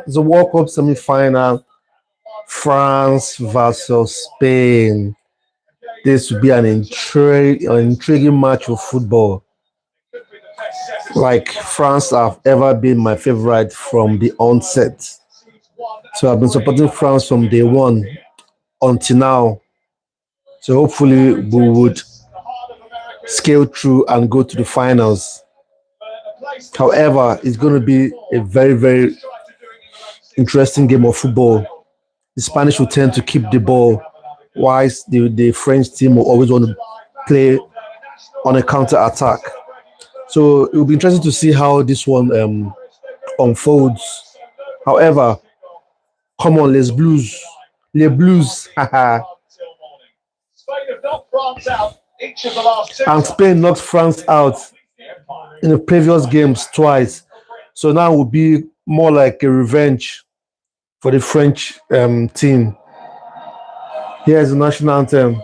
The World Cup semi-final, France versus Spain. This would be an intriguing match of football. Like France have ever been my favorite from the onset. So I've been supporting France from day one until now. So hopefully we would scale through and go to the finals. However, it's going to be a very, very interesting game of football. The Spanish will tend to keep the ball, whilst the French team will always want to play on a counter attack. So it will be interesting to see how this one unfolds. However, come on, les blues, haha. And Spain knocked France out in the previous games twice. So now it will be more like a revenge for the French team. Here's the national anthem.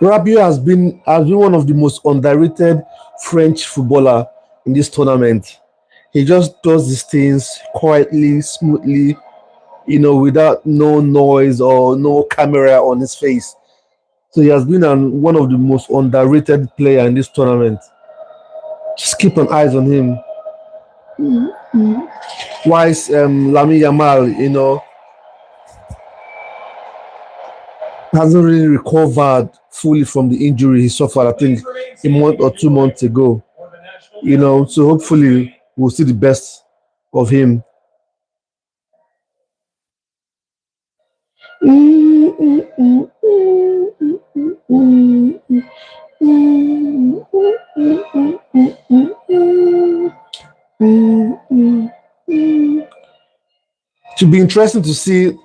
Rabiot has been one of the most underrated French footballer in this tournament. He just does these things quietly, smoothly, without no noise or no camera on his face. So he has been one of the most underrated player in this tournament. Just keep an eyes on him. Whilst Lami Yamal, hasn't really recovered fully from the injury he suffered, I think, a month or 2 months ago. So hopefully we'll see the best of him. It should be interesting to see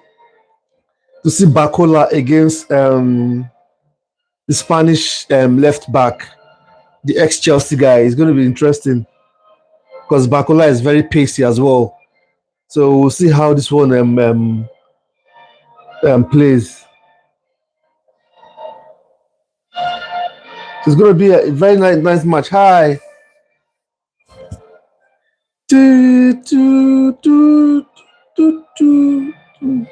Bacola against the Spanish left back, the ex Chelsea guy. It's going to be interesting because Bacola is very pacey as well. So we'll see how this one plays. So it's going to be a very nice match. Hi. Do, do, do, do, do, do.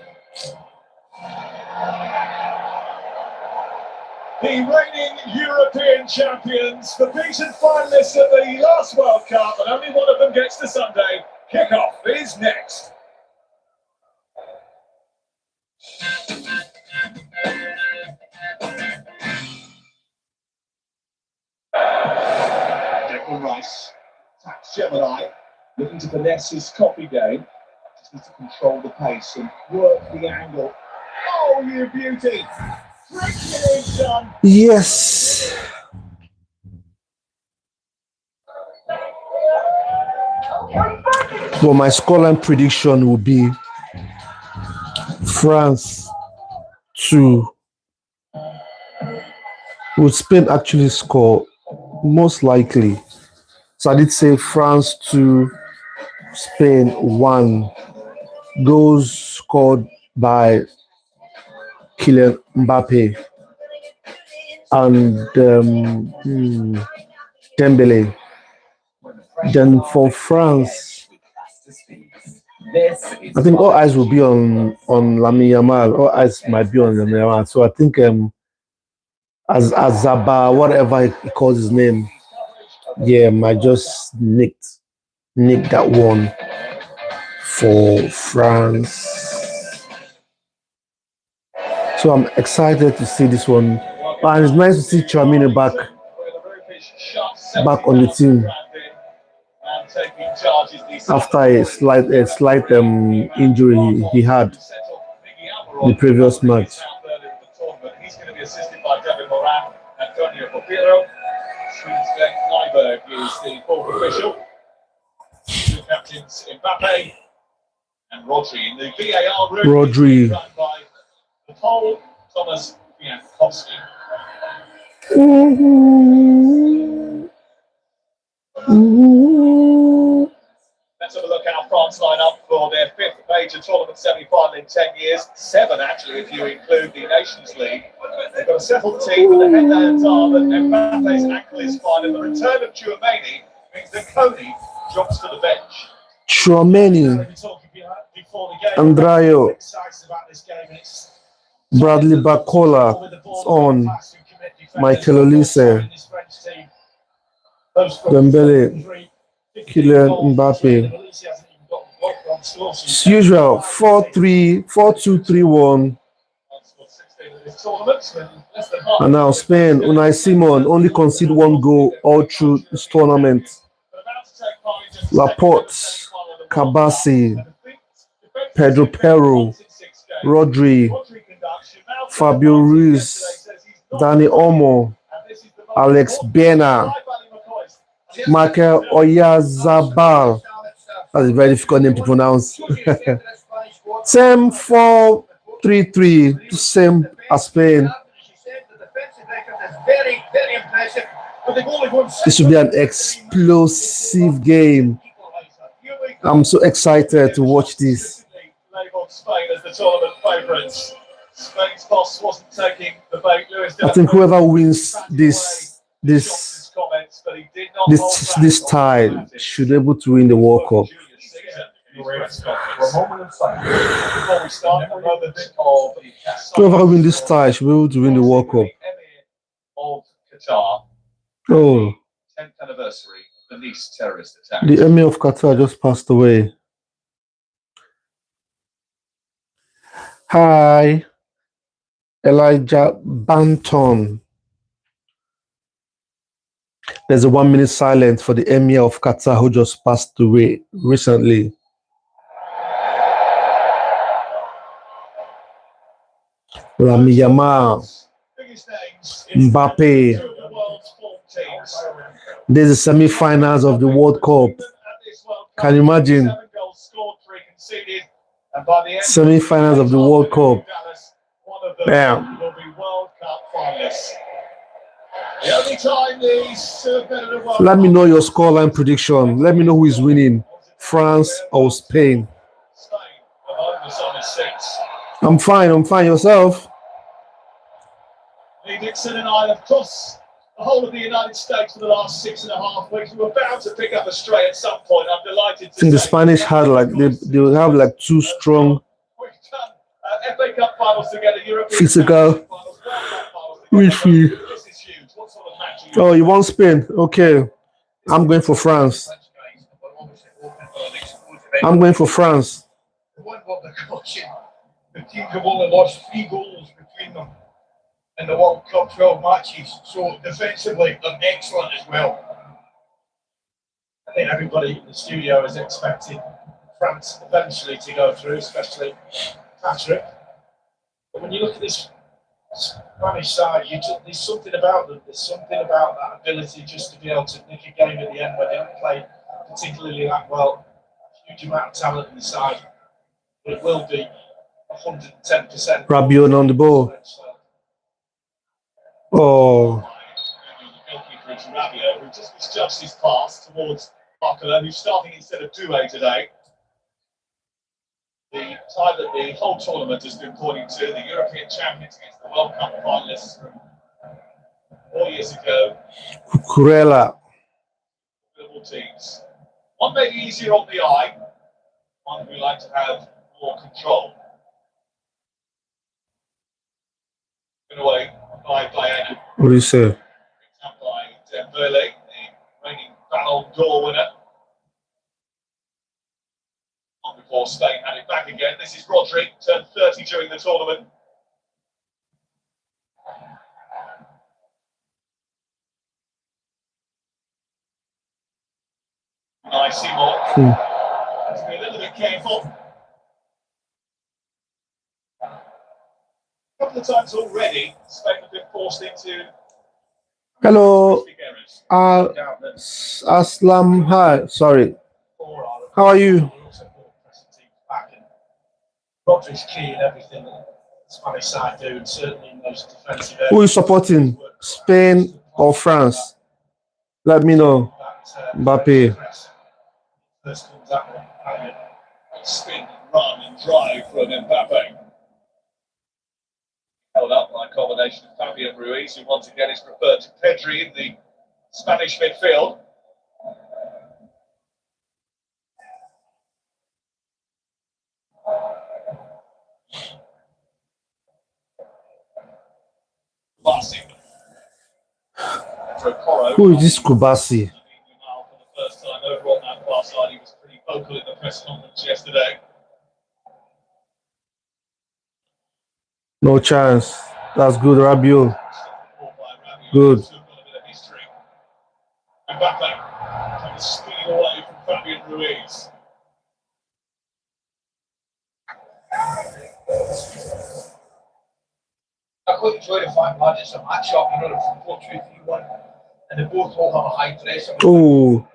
The reigning European champions, the beaten finalists at the last World Cup, and only one of them gets to Sunday. Kickoff is next. Declan Rice attacks Gemini, looking to finesse his copy game. Just needs to control the pace and work the angle. Oh, you beauty! Yes. Well, my scoreline prediction will be France 2. Will Spain actually score? Most likely. So I did say France 2, Spain 1. Goals scored by Kylian Mbappe and Dembele. Then for France, I think all eyes will be on Lamine Yamal. All eyes might be on Lamine Yamal. So I think as Azaba, whatever he calls his name, yeah, might just nick that one for France. So I'm excited to see this one. And it's nice to see Chouamini back on the team after a slight injury he had the previous match. He's going to be assisted by David Moran and Antonio Popiro. Sweden's Glenn Nyberg is the fourth official. Two captains Mbappe And Rodri in the VAR room. Rodri. Run by the Pole, Thomas Jankowski. Let's have a look how France line up for their fifth major tournament semi-final in 10 years. 7, actually, if you include the Nations League. They've got a settled team, but the headlines are that Mbappe's ankle is fine, and the return of Tchouaméni means that Coney drops to the bench. Tchouaméni, Andrayo, Bradley Bacola is on, Michael Olise, Dembele, Kylian Mbappe. As usual, 4-3, 4-2-3-1. And now Spain, Unai Simon only concede 1 goal all through this tournament. Laporte, Kabasi, Pedro Perro, Rodri, Fabio Ruiz, Dani Olmo, Alex Bena, Michael Oyarzabal. That's a very difficult name to pronounce. Same 4-3-3, same as Spain. This should be an explosive game. I'm so excited to watch this. Spain as the tournament favourites. Spain's boss wasn't taking the bait. I think whoever wins this tie should be able to win the World Cup. Whoever wins this tie should be able to win the World Cup. Of Qatar. Oh, 10th anniversary of the Nice terrorist attack. the Emir of Qatar just passed away. Hi, Elijah Banton. There's a 1 minute silence for the Emir of Qatar who just passed away recently. Lamine Yamal, Mbappe. There's the semi-finals of the World Cup. Can you imagine? Semi-finals of the World Cup. Bam. Let me know your scoreline prediction. Let me know who is winning, France or Spain. I'm fine. Yourself? Lee Dixon and I have crossed the whole of the United States for the last 6.5 weeks. We were bound to pick up a stray at some point. I'm delighted to I think the Spanish had they will have like 2 strong FA Cup finals together, European physical midfield. This is huge. What sort of match are you? Oh, you want Spain? Okay. I'm going for France. I'm going for France. The teams have only lost 3 goals between them in the World Cup 12 matches. So defensively, they're excellent as well. I think everybody in the studio is expecting France eventually to go through, especially Patrick. But when you look at this Spanish side, there's something about them. There's something about that ability just to be able to nick a game at the end when they don't play particularly that well. A huge amount of talent in the side. But it will be 110%. Rabiot on the ball. Oh. Rabiot, who just misjudged his pass towards Barcola, who's starting instead of Doué today. The tie that the whole tournament has been pointing to, the European champions against the World Cup finalists from 4 years ago. Kurela. Teams. One may be easier on the eye, one we like to have more control. In a way, by Diana. What do you say? Picked up by Dembele, the reigning Ballon d'Or winner. Long before Spain had it back again. This is Rodri, turned 30 during the tournament. Nice, Seymour. Has to be a little bit careful. A couple of times already, Spain have been forced into. Hello, Aslam. Hi, sorry. How are you? Rodri's key in everything that the Spanish side do, and certainly in those defensive areas. Who is supporting? Spain or France? Let me know. Mbappe. First comes that one. Spin, run, and drive from Mbappe. Held up by a combination of Fabian Ruiz, who once again is preferred to Pedri in the Spanish midfield. Who is this Kubasi? For the first time over on that far side, he was pretty vocal in the press conference yesterday. No chance. That's good, Rabiot. Good. Mbappe trying to steal away from Fabian Ruiz. I quite enjoy the fact that it's a match-up, you know, the 4-2-3-1, and they both all have a high press. Oh,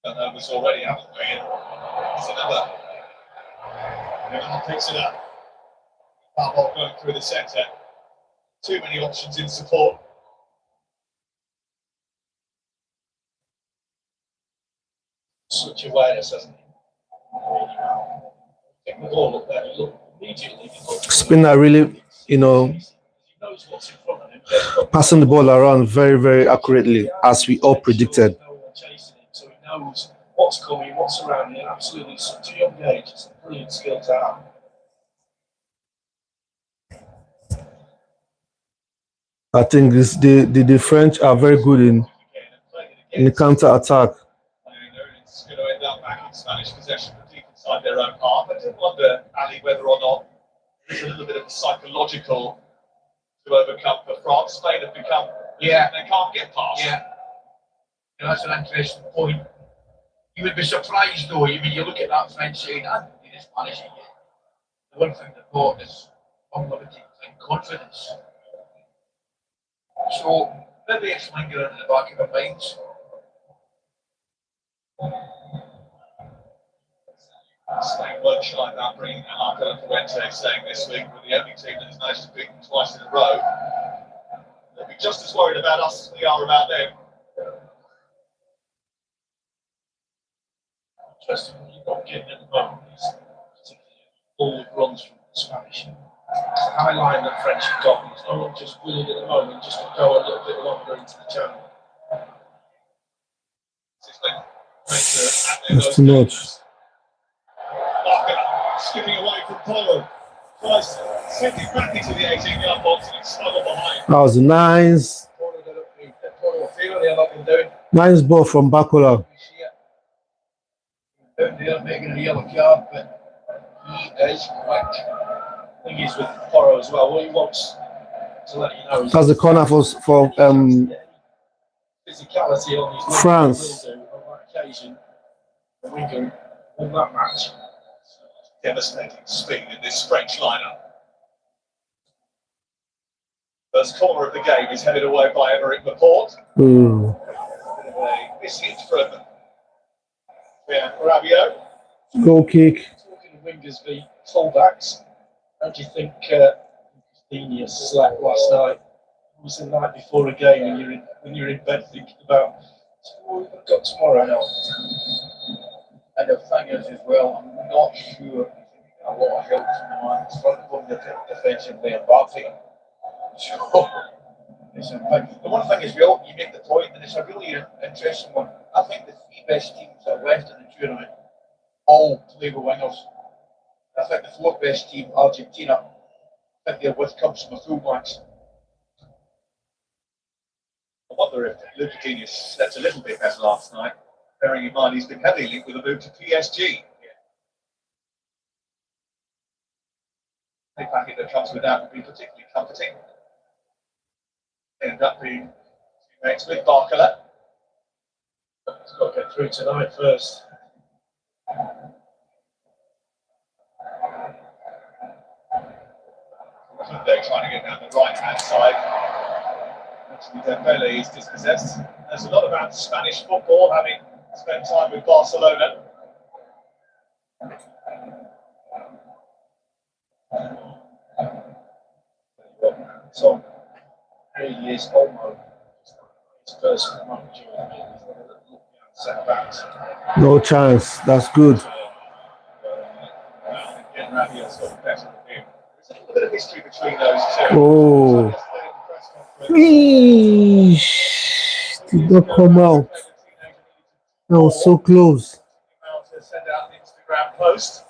And that was already, haven't we? It's another. Everyone picks it up. That ball going through the centre. Too many options in support. Such awareness, hasn't he? Take the ball up there, look immediately. Spinner really, He knows what's in front of him. passing the ball around very, very accurately, as we all predicted. No one chasing him, so he knows what's coming, what's around him. Absolutely, such a young age. It's a brilliant skill to have. I think the French are very good in the counter attack. It's going to end up back in Spanish possession, but deep inside their own half. I did wonder, Ali, whether or not there's a little bit of a psychological to overcome for France. Spain have become, they can't get past. Yeah, you know, that's an interesting point. You would be surprised though, I mean, you look at that French side and the Spanish side. The one thing they've got is unlimited confidence. So maybe it's lingering in the back of their minds. Spain won't shy about bringing Arca and Fuente, saying this week we're the only team that has managed to beat them twice in a row. They'll be just as worried about us as we are about them. Interesting what you've got getting at the moment is particularly forward runs from the Spanish. It's the high line that French have got. There's no one just willing at the moment just to go a little bit longer into the channel. That's too much. Arca skipping away from Polo. Tries to send it back into the 18-yard box and it's snuggled behind. That was nice. Nice ball from Bakola. Down there making a yellow card, but he is quick. I think he's with Porro as well. What he wants to let you know is That's the corner for physicality on his France. will do on that occasion. The winger won that match. Devastating speed in this French lineup. First corner of the game is headed away by Emerick Laporte. Ooh. Bit of a mishit from Rabiot. Goal kick. Talking of wingers v fullbacks, how do you think Genius slept last night? It was the night before a game when you're in bed thinking about what we've got tomorrow now. And the thing is as well, I'm not sure a lot of help from the man in front of him defensively and Mbappe. So it's a big, the one thing is well, you make the point, and it's a really interesting one. I think the three best teams that are left in the tournament all play with wingers. I think the fourth best team, Argentina, I think their width comes from the fullbacks. I wonder if Luca Genius slept a little bit better last night, bearing in mind he's been heavily linked with a move to PSG. The packet that comes with that would be particularly comforting. End up being teammates with Barcola. He's got to get through tonight first. They're trying to get down the right-hand side. Actually, Dembele is dispossessed. There's a lot about Spanish football, having spent time with Barcelona. So, really is almost his personal manager. He's never looked behind centre backs. No chance. That's good. Again, Rabiot's got better than him. There's a little bit of history between those two. Oh. Yesterday at the press conference, Eesh. Did not come out. That was so close. to send out an Instagram post.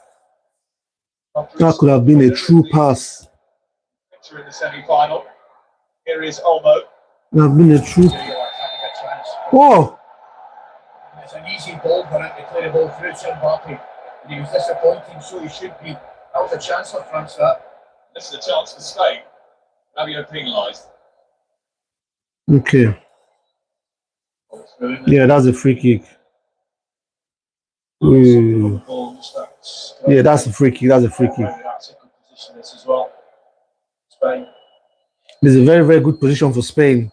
That could have been a true pass. Picture in the semi-final. Here is Olmo. That have been a true. Whoa! It's an easy ball for him to play the ball through to Mbappe. And he was disappointing, so he should be. That was a chance for France, that. This is a chance for Spain. Rabiot penalised. Okay. Yeah, that's a free kick. Yeah, that's a free kick. That's a free kick. That's a good position, this as well. Spain. It's a very, very good position for Spain.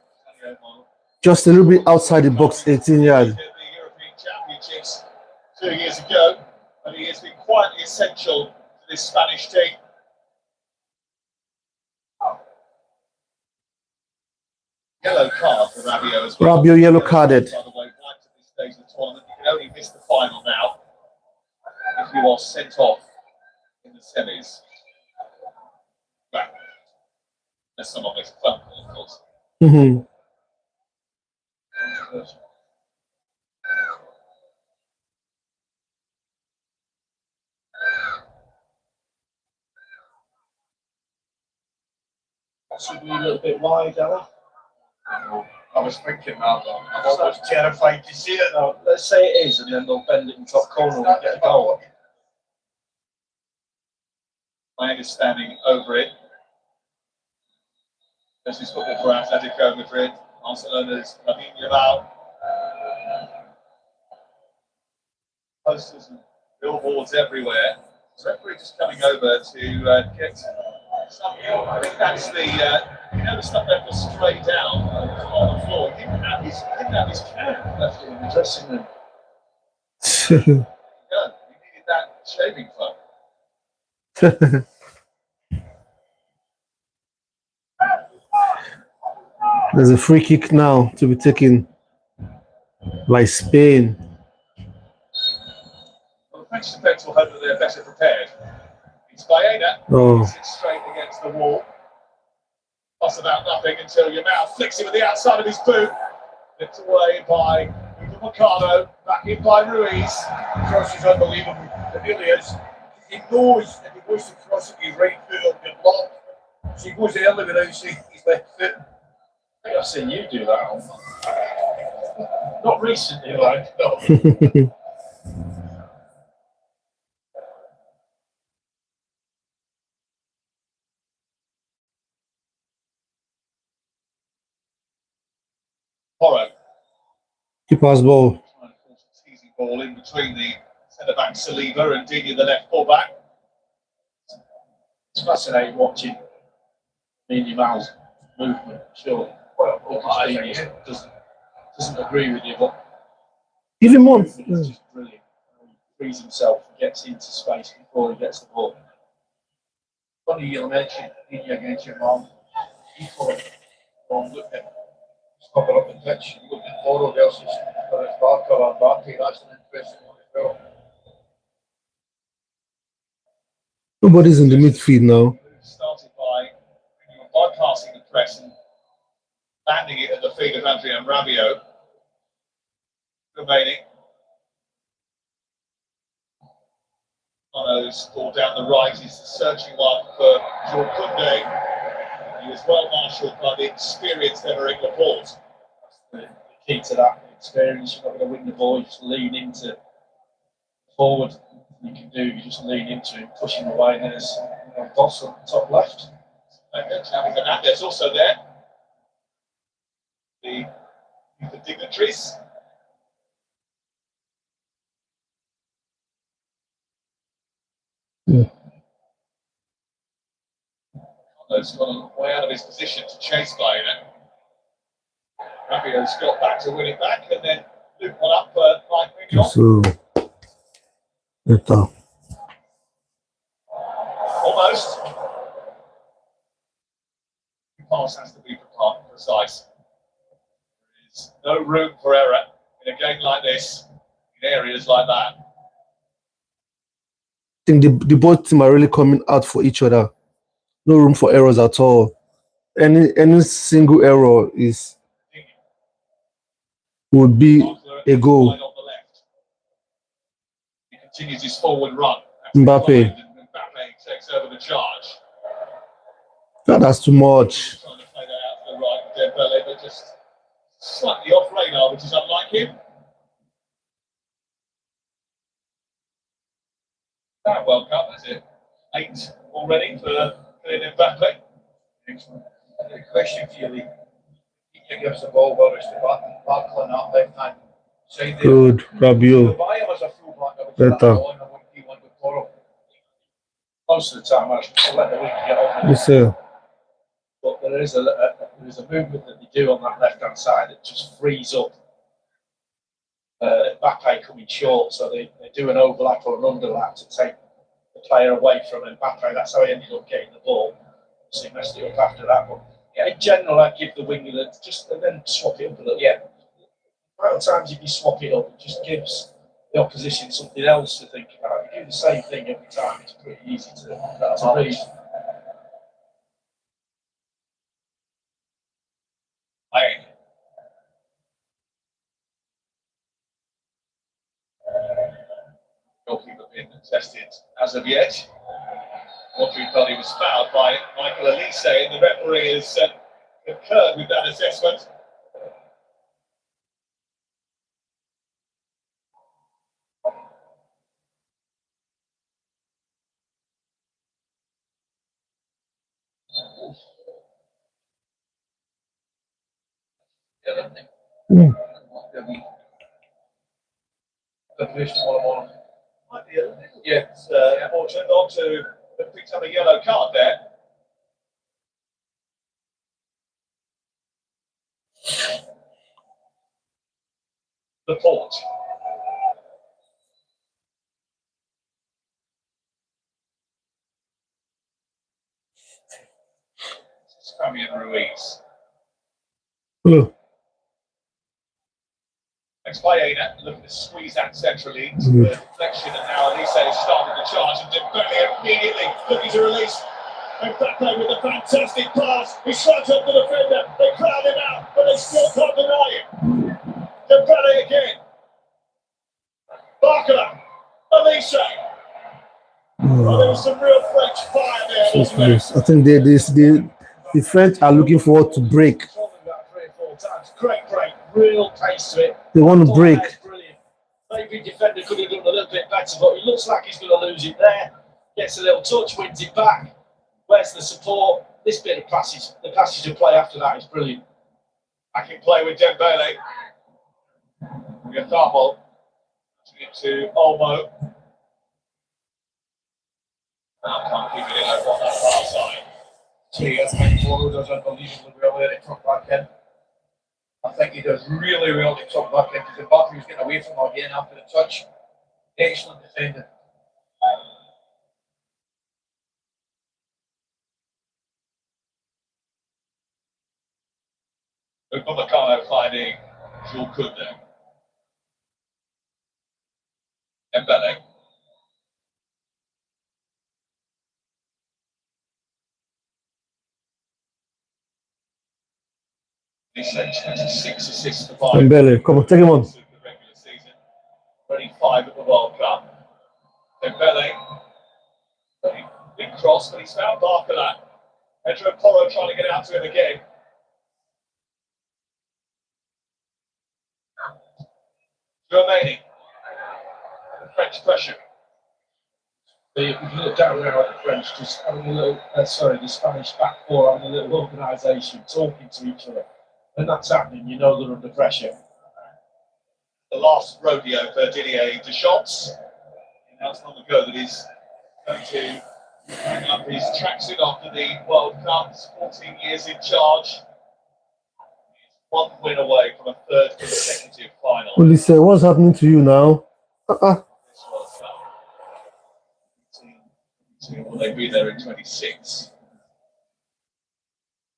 Just a little bit outside the box, 18 yards. The European Championships 2 years ago, and he has been quietly essential to this Spanish team. Yellow card for Rabiot as well. Rabiot yellow carded. By the way, right at this stage of the tournament, you can only miss the final now if you are sent off in the semis. Back. Unless someone makes a phone call, of course. Mm-hmm. Possibly a little bit wide, Ella. I was thinking that, though. I'm almost terrified to see it now. Let's say it is, and then they'll bend it in top corner and we'll get a goal. Lang is standing over it. This is football for Atletico Madrid. Barcelona's Lamine Yamal. Posters and billboards everywhere. So referee just coming over to get something. I think that's the the stuff that was straight down on the floor. He didn't have his can left in the dressing room. Yeah, he needed that shaving foam. There's a free kick now to be taken by Spain. Well, the French defence will hope that they're better prepared. It's Baena. Oh. He sits straight against the wall. Fuss about nothing until Yamal flicks it with the outside of his boot. Flipped away by Mercado. Back in by Ruiz. Cross is unbelievable. It really is. He knows if he goes to cross it, his right foot will get blocked. So he goes early without seeing his left foot. I think I've seen you do that. Not recently, like. No. Porro. Keeper's ball. Trying to force a teasing ball in between the centre back Saliba and Dini, the left full back. It's fascinating watching Yamal's movement, surely. Well, Dini doesn't agree with you, but Give him one. movement is just brilliant. He frees himself and gets into space before he gets the ball. Funny you mentioned Dini against your mom. He thought, look at stop it up the pitch. Look at Porro versus Barker and Barty. That's an interesting one as well. Nobody's in the midfield now. Started by bypassing the press and landing it at the feet of Adrien Rabiot. Remaining. Bono's ball down the right is the searching one for Jules Koundé. He was well marshalled by the experienced Emerick Laporte. That's the key to that experience. You're not going to win the ball, you just lean into forward. You can do, you just lean into it, push him away, and then there's Boss on the top left. Xavi Fernandez also there. The dignitaries. Yeah. Carlos gone way out of his position to chase Baena. Rabiot's got back to win it back, and then Luke one up for Mike Mignon. So, better. post. The pass has to be precise. There's no room for error in a game like this, in areas like that. I think the both team are really coming out for each other. No room for errors at all. Any single error would be a goal. On the left. He continues his forward run. Mbappe. Mbappe takes over the charge. That's too much. Trying to play that out to the right, Dembele, but just slightly off radar, which is unlike him. That World Cup, that's it. 8 already for Kylian Mbappe. Excellent. The question for you, Lee. He gives the ball, whether it's the back on that left hand side there. Good, Rabiot. Why was a full back? Better. Most of the time, I'll let the wing get on. Yes, sir. But there is a movement that they do on that left hand side that just frees up Mbappe coming short, so they do an overlap or an underlap to take the player away from Mbappe. That's how he ended up getting the ball. So he messed it up after that. But yeah, in general, I'd give the winger and then swap it up a little. Yeah, a lot of times if you swap it up, it just gives the opposition something else to think about. If you do the same thing every time, it's pretty easy to read. Goalkeeper being tested as of yet. Rodri thought he was fouled by Michael Elise, and the referee has concurred with that assessment. Might be a little bit fortunate not to have picked up a yellow card there. Laporte. Fabian Ruiz. Oh. Next by Aina, looking to squeeze that centrally to the deflection, and now Elise has started the charge, and Dembele immediately looking to release. Mbappe with a fantastic pass. He slugs up the defender. They crowd him out, but they still can't deny him. Dembele again. Barcola. Elise. Well, there was some real French fire there, wasn't there? I think the French are looking forward to break. Great break, real pace to it. They want to break. Brilliant. Maybe defender could have done a little bit better, but he looks like he's going to lose it there. Gets a little touch, wins it back. Where's the support? This bit of passage, the passage of play after that is brilliant. Back in play with Dembele. Gatamo. To Olmo. Now can't keep it in over that far side. He does unbelievably well there at top back in. I think he does really well to top back in because Mbappe was getting away from him again after the touch. Excellent defender. Upamecano finding Jules Koundé. Dembele. He's 6 assists for 5. Dembele, come on, take him on. The regular season. 25 at the World Cup. Dembele. Big cross, but he's found Barcola. Pedro Porro trying to get out to him again. Germany. The French pressure. If you look down there at the French, just having a little, the Spanish back four having a little organisation, talking to each other. When that's happening, you know they're under pressure. The last rodeo for Didier Deschamps. He announced long ago that he's going to hang up his tracksuit after the World Cup. 14 years in charge. He's one win away from a third consecutive final. Well, say, what's happening to you now? This World Cup. So will they be there in 26?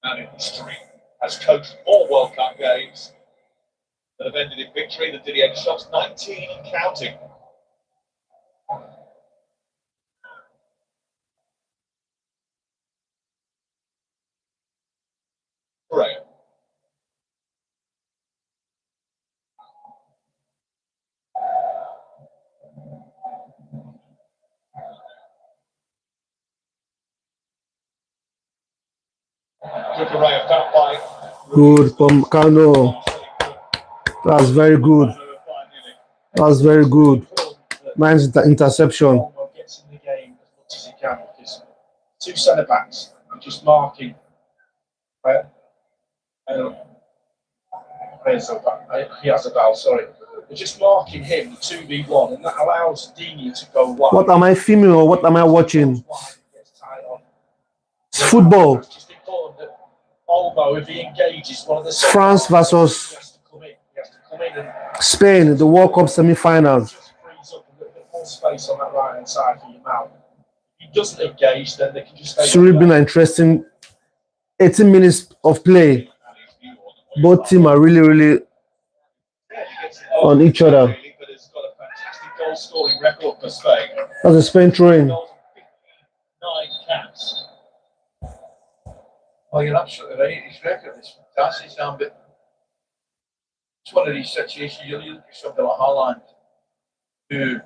And in history has coached more World Cup games that have ended in victory than Didier Deschamps, 19 and counting. Right. Correa found by Good from Kano. That's very good. That's very good. Nice interception. Cromwell gets in the game as much as he can because two centre backs are just marking. He has a ball, sorry. They're just marking him 2v1, and that allows Dini to go wide. What am I filming or what am I watching? Gets tied on. It's football. It's just important that Olmo, if he engages one of the France versus he has to come in. He has to come in and Spain, the World Cup semi-finals. just frees up a little bit more space on that right hand side for your mouth. If he doesn't engage, then they can just stay. It's really been an interesting 18 minutes of play. Both teams are really on each other. But it's got a fantastic goal scoring record for Spain. That's a Spain throwing. 9 caps. Oh, you're absolutely right. His record is fantastic, Sam, but it's one of these situations. You look at something like Haaland, who the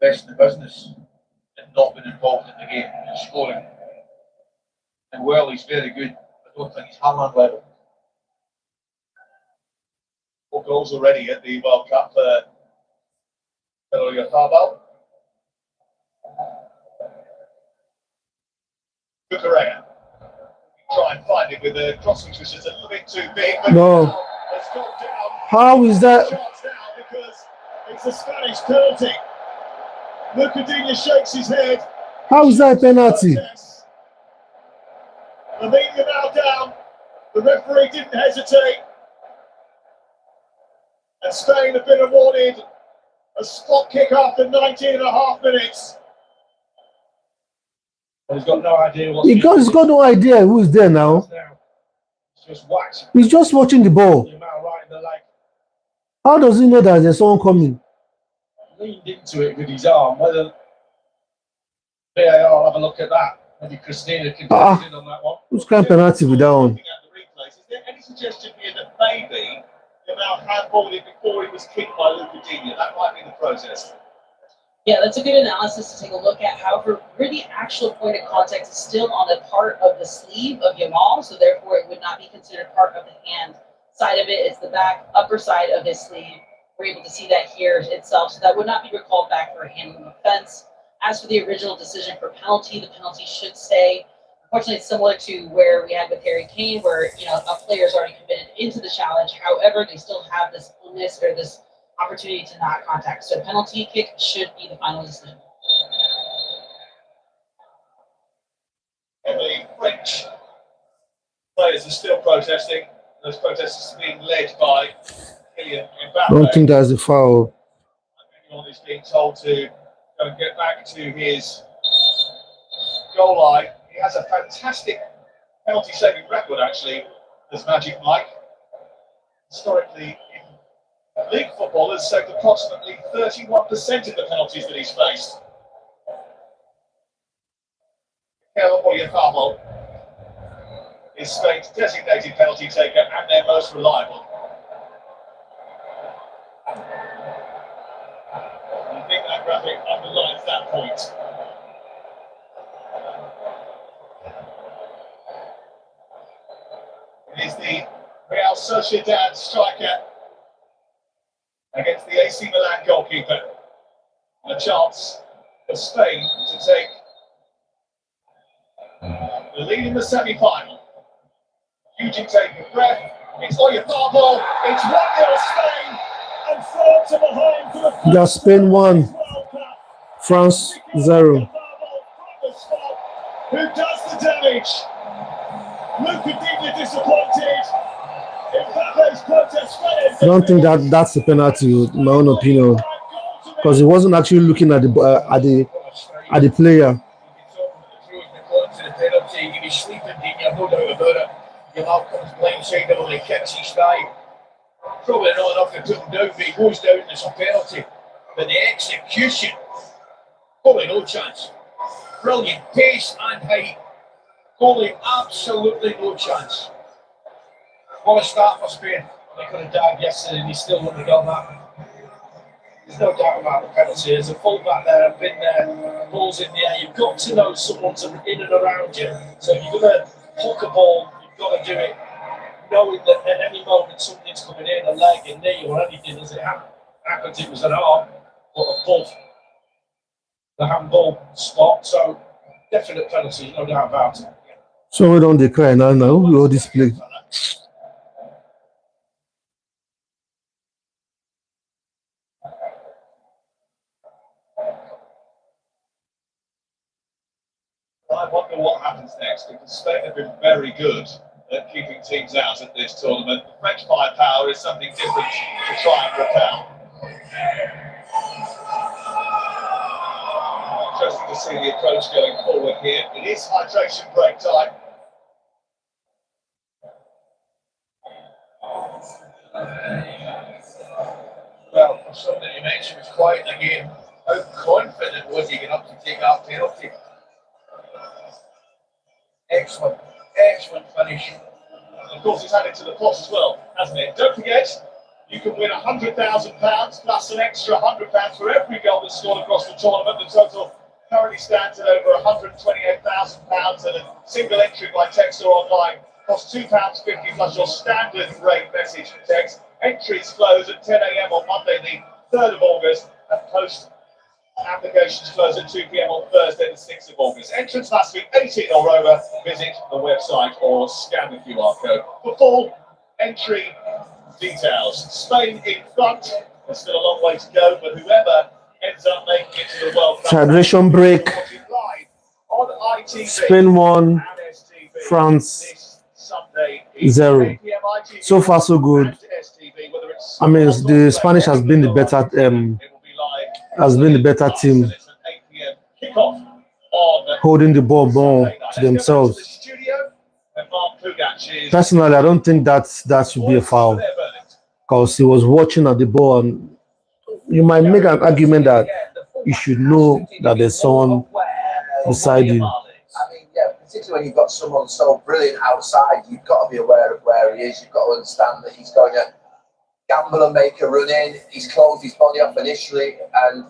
best in the business and not been involved in the game and scoring. And while he's very good, I don't think he's Haaland level. 4 goals already at the World Cup for Fabal. Correa. Try and find it with a cross which was just a little bit too big. But No. it's gone down. How is that? Shots now because it's a Spanish penalty. Lucadinha shakes his head. How is that a penalty? The media now down. The referee didn't hesitate. And Spain have been awarded a spot kick after 19 and a half minutes. He's got no idea what He's got no idea who is there now. It's just whacked He's just watching the ball. the amount right in the leg. How does he know that there's someone coming? Leaned into it with his arm. Whether VAR have a look at that. Maybe Christina can get in on that one. Who's kind of penalty with that one? Looking at the replays, is there any suggestion here that maybe the amount handballed it before he was kicked by Lucadinha? That might be the process. Yeah, that's a good analysis to take a look at. However, where the actual point of contact is still on the part of the sleeve of Yamal, so therefore it would not be considered part of the hand side of it. It's the back upper side of his sleeve. We're able to see that here itself, so that would not be recalled back for a handling offense. As for the original decision for penalty, the penalty should stay. Unfortunately, it's similar to where we had with Harry Kane, where a player is already committed into the challenge. However, they still have this onus or this opportunity to not contact. So penalty kick should be the final decision. And the French players are still protesting. Those protests are being led by Kylian Mbappe. I don't think that's a foul. Anyone is being told to go and get back to his goal line. He has a fantastic penalty saving record, actually, as Magic Mike. Historically, in league football, has saved approximately 31% of the penalties that he's faced. Mikel Oyarzabal is Spain's designated penalty taker and their most reliable. I think that graphic underlines that point. It is the Real Sociedad striker against the AC Milan goalkeeper. And a chance for Spain to take the lead in the semi-final. Eugene taking a breath. It's Oyarzabal. It's 1-0 Spain. And France are behind for the first That's Spain 1, France 0. Who does the damage? Lucadinha disappointed. Mbappe's protest failed. I don't think that's a penalty, in my own opinion, because he wasn't actually looking at the at the player. The penalty, he was sleeping, didn't you? No doubt about it. Jamal comes blindside him and he kicks his thigh. Probably not enough to put him down, but he goes down and it's a penalty. But the execution, goalie no chance. Brilliant pace and height. Goalie absolutely no chance. What a start for Spain. They could have died yesterday and he still wouldn't have done that. There's no doubt about the penalty. There's a full back there, I've been there, balls in the air. You've got to know someone's in and around you. So if you're going to hook a ball, you've got to do it knowing that at any moment something's coming in, a leg, a knee, or anything. As it happened, it was an arm, but above the handball spot. So definite penalty, no doubt about it. So we don't declare now. We all display. I wonder what happens next, because Spain have been very good at keeping teams out at this tournament. The French firepower is something different to try and repel. Interesting to see the approach going forward here. It is hydration break time. Well, for something you mentioned was quiet in the game. How confident was he enough to take that penalty? Excellent, excellent finish. And of course, it's added to the pot as well, hasn't it? Don't forget, you can win £100,000 plus an extra £100 for every goal that's scored across the tournament. The total currently stands at over £128,000, and a single entry by text or online costs £2.50 plus your standard rate message for text. Entries close at 10 a.m. on Monday, the 3rd of August, and post applications close at 2 p.m. on Thursday, the 6th of August. Entrance must be 18 or over. Visit the website or scan the QR code for full entry details. Spain in front. There's still a long way to go, but whoever ends up making it to the World Cup. Hydration break. On ITV Spain 1, and STV France this Sunday, 0. 8 p.m. ITV So far, so good. and STV, whether it's I mean, the Spanish has been the better it will be live has been the better team, and it's an 8 p.m. kickoff on holding the ball more to themselves. Personally, I don't think that should be a foul, because he was watching at the ball, and you might make an argument that you should know that there's someone beside you. I mean, yeah, particularly when you've got someone so brilliant outside, you've got to be aware of where he is. You've got to understand that he's going to gamble and make a run in. He's closed his body off initially, and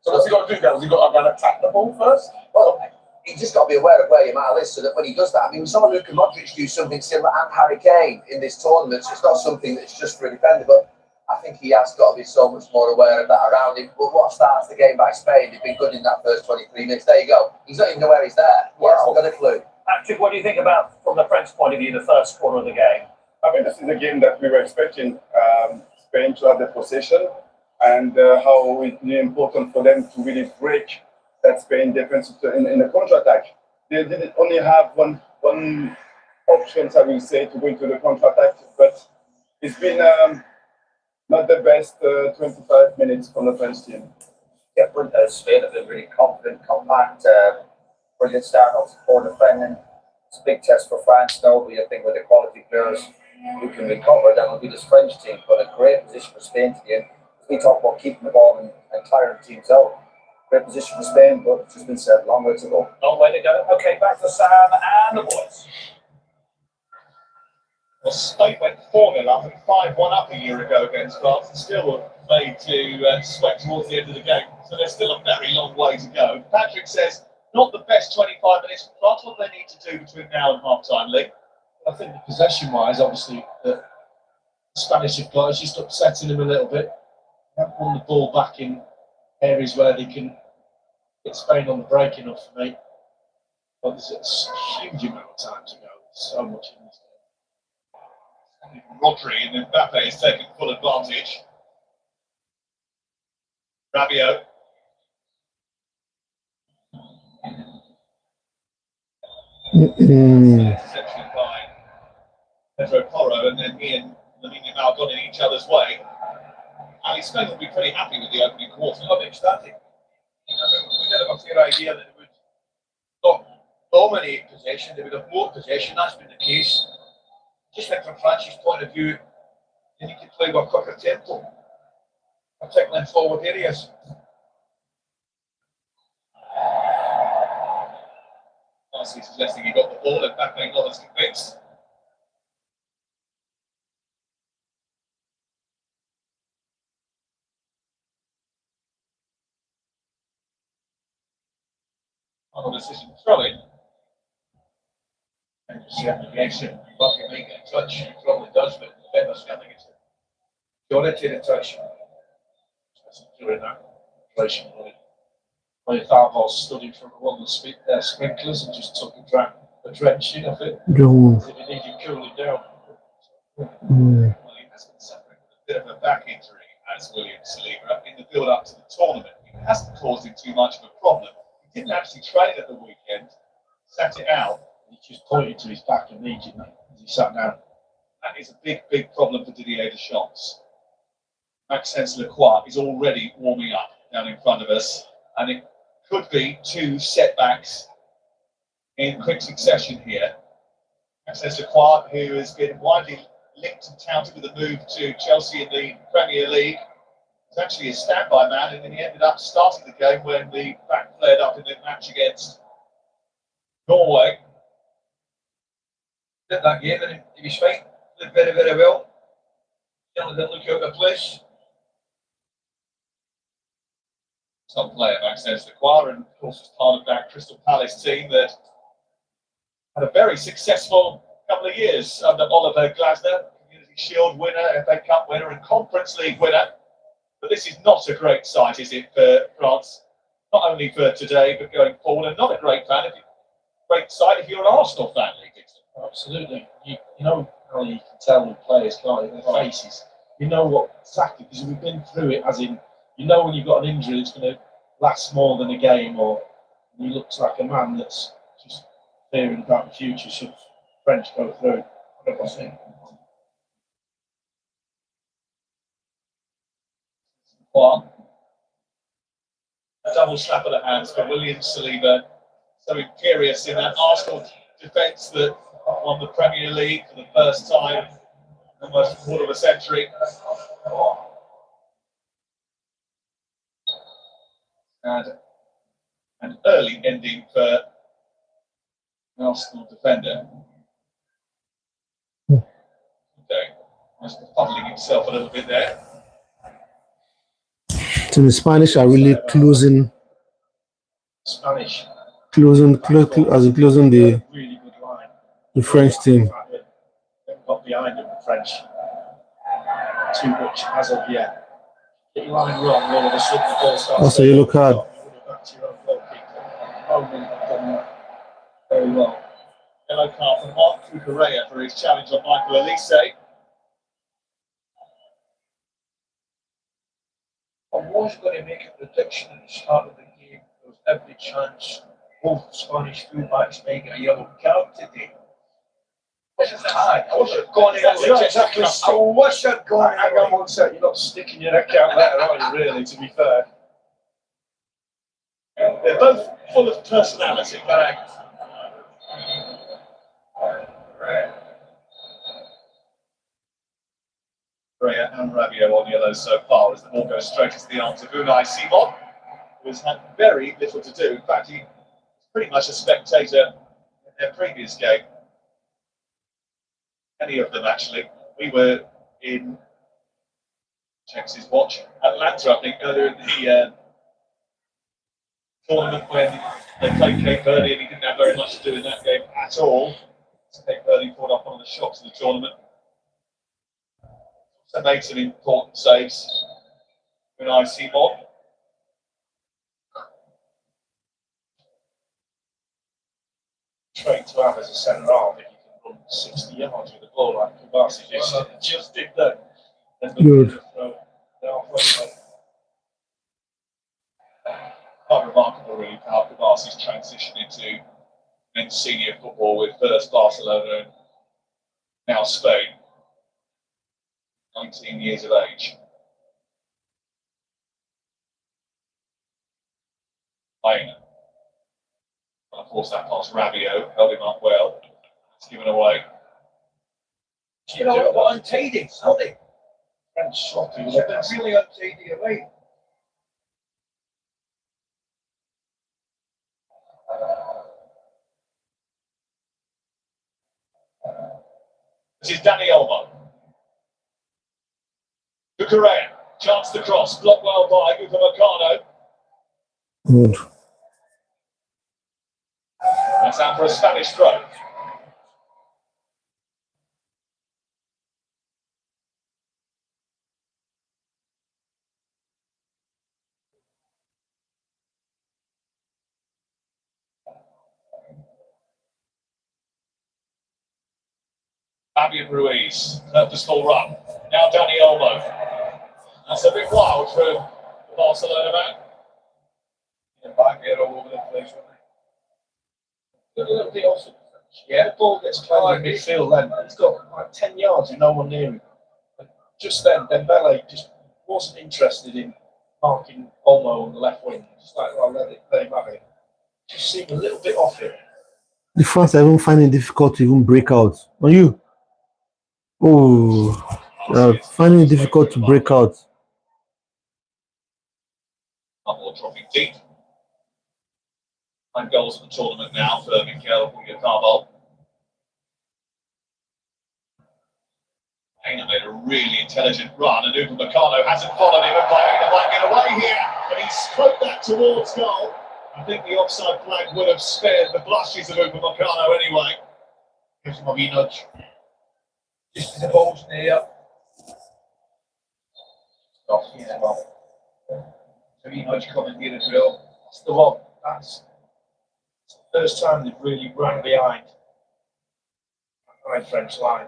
So what's he got to do, guys? Has he got to attack the ball first? well, you just got to be aware of where your man is, so that when he does that, I mean, we saw Luka Modric do something similar, and Harry Kane in this tournament. So it's not something that's just for a defender, but I think he has got to be so much more aware of that around him. But what starts the game by Spain? They've been good in that first 23 minutes. There you go. He's not even aware he's there. He hasn't got a clue. Patrick, what do you think about, from the French point of view, the first quarter of the game? I mean, this is a game that we were expecting Spain to have the possession, and how it's really important for them to really break that Spain defense in the counter-attack. They didn't only have one option, I will say, to go into the counter-attack, but it's been not the best 25 minutes from the French team. Yeah, Spain have been really confident, compact, brilliant start off for defending. It's a big test for France now, but I think with the quality players who can recover, that will be this French team. But a great position for Spain to be in. We talk about keeping the ball and tiring teams out. Great position for Spain, but it's just been said, long way to go. Long way to go. Okay, back to Sam and the boys. Well, Spain went 4-0 up and 5-1 up a year ago against France, and still were made to sweat towards the end of the game. So there's still a very long way to go. Patrick says, not the best 25 minutes for France. What do they need to do between now and half-time, Lee? I think the possession-wise, obviously, the Spanish have got, it's just upsetting them a little bit. They haven't won the ball back in areas where they can get Spain on the break enough for me. But there's a huge amount of time to go. There's so much in this game. Rodri and Mbappe is taking full advantage. Rabiot. Interception by Pedro Porro, and then he and Lamine Yamal got in each other's way. Ali Spain will be pretty happy with the opening quarter. Not ecstatic. We kind of a fair idea that they would not dominate possession, they would have more possession. That's been the case. Just think from France's point of view, they need to play with a quicker tempo, particularly in forward areas. Marcy suggesting he got the ball, and Mbappe not as convinced. Final decision throwing. And certainly the exit, Buffy might get a touch, he probably does, but the defender's getting it. Majority of the touch. During that operation, I thought I was studying from one of the sprinklers and just took a drenching of it. Don't. If it needed cooling down. Mm. Well, he has been suffering with a bit of a back injury as William Saliba in the build-up to the tournament. It hasn't caused him too much of a problem. He didn't actually train at the weekend, sat it out. He just pointed to his back immediately as he sat down. That is a big, big problem for Didier Deschamps. Maxence Lacroix is already warming up down in front of us, and it could be two setbacks in quick succession here. Maxence Lacroix, who has been widely linked and touted with a move to Chelsea in the Premier League, was actually a standby man, and then he ended up starting the game when the back flared up in the match against Norway. Did that game and he was fine, did very, very well. Certainly didn't look out of place. Top player Maxence Lacroix, and of course was part of that Crystal Palace team that had a very successful couple of years under Oliver Glasner, Community Shield winner, FA Cup winner, and Conference League winner. But this is not a great sight, is it, for France? Not only for today, but going forward, and not a great sight if you're an Arsenal fan, Lee Dixon. Absolutely. You know how you can tell with players, can't you? Their faces. You know what exactly, because we've been through it, as in, you know when you've got an injury that's going to last more than a game, or he looks like a man that's just fearing about the future should French go through. 100%. One. A double slap of the hands for William Saliba. So imperious in that Arsenal defence that won the Premier League for the first time in almost a quarter of a century. And an early ending for an Arsenal defender. Okay, just fuddling himself a little bit there. So the Spanish are really closing Spanish. closing the Really good line. French team. They've got behind them, the French. Too much as of yet. Get your line wrong, all of a sudden the ball starts. That's a yellow card. You would have back to your own goalkeeper. Bowman have done that very well. Yellow card for Mark Cucurella for his challenge on Michael Elise. I was going to make a prediction at the start of the game. There was every chance both Spanish fullbacks may get a yellow card today. I wish I'd gone in. That's not exactly I wish I'd gone in. Hang on one sec, you're not sticking your neck out there, are you, really, to be fair? They're both full of personality. Correct. Correa and Rabiot on yellow so far as the ball goes straight into the arms of Unai Simon, who has had very little to do. In fact, he was pretty much a spectator in their previous game. Any of them, actually. We were in, checks his watch, Atlanta, I think, earlier in the tournament when they played Cape Verde, and he didn't have very much to do in that game at all. So Cape Verde pulled off one of the shocks of the tournament. So made some important saves. Unai Simon. Trait to have as a centre half if you can run 60 yards with the ball like Kubasi just did that. Good. Quite remarkable, really, how Kubasi's transition into men's senior football with first Barcelona and now Spain. 19 years of age. Lane. Of course, that past Rabiot held him up well. It's given away. You know what? Untidy, sorry. French sloppy. That's really untidy away. This is Danny Olmo. Cucurella. Chance the cross. Blocked well by Upamecano. Good. That's out for a Spanish throw. Fabian Ruiz, purposeful run. Now Danny Olmo. That's a bit wild from the Barcelona man. Back here all over the place, wasn't he? A little bit off. Yeah, the ball gets played in midfield then. He's got like 10 yards and no one near him. And just then, Dembele just wasn't interested in marking Olmo on the left wing. Just like, well, let him have it. Just seemed a little bit off it. The France are even finding it difficult to even break out. On you? Oh, finding it difficult to break out. More dropping deep. 9 goals in the tournament now for Mikel Oyarzabal. Aina made a really intelligent run, and Upamecano hasn't followed him, and Aina might get away here, but he's poked that towards goal. I think the offside flag would have spared the blushes of Upamecano anyway. Gives him a wee nudge. Just as the ball's near. Off here as well. So wee nudge coming here as well. That's the one. That's the first time they've really run behind French line.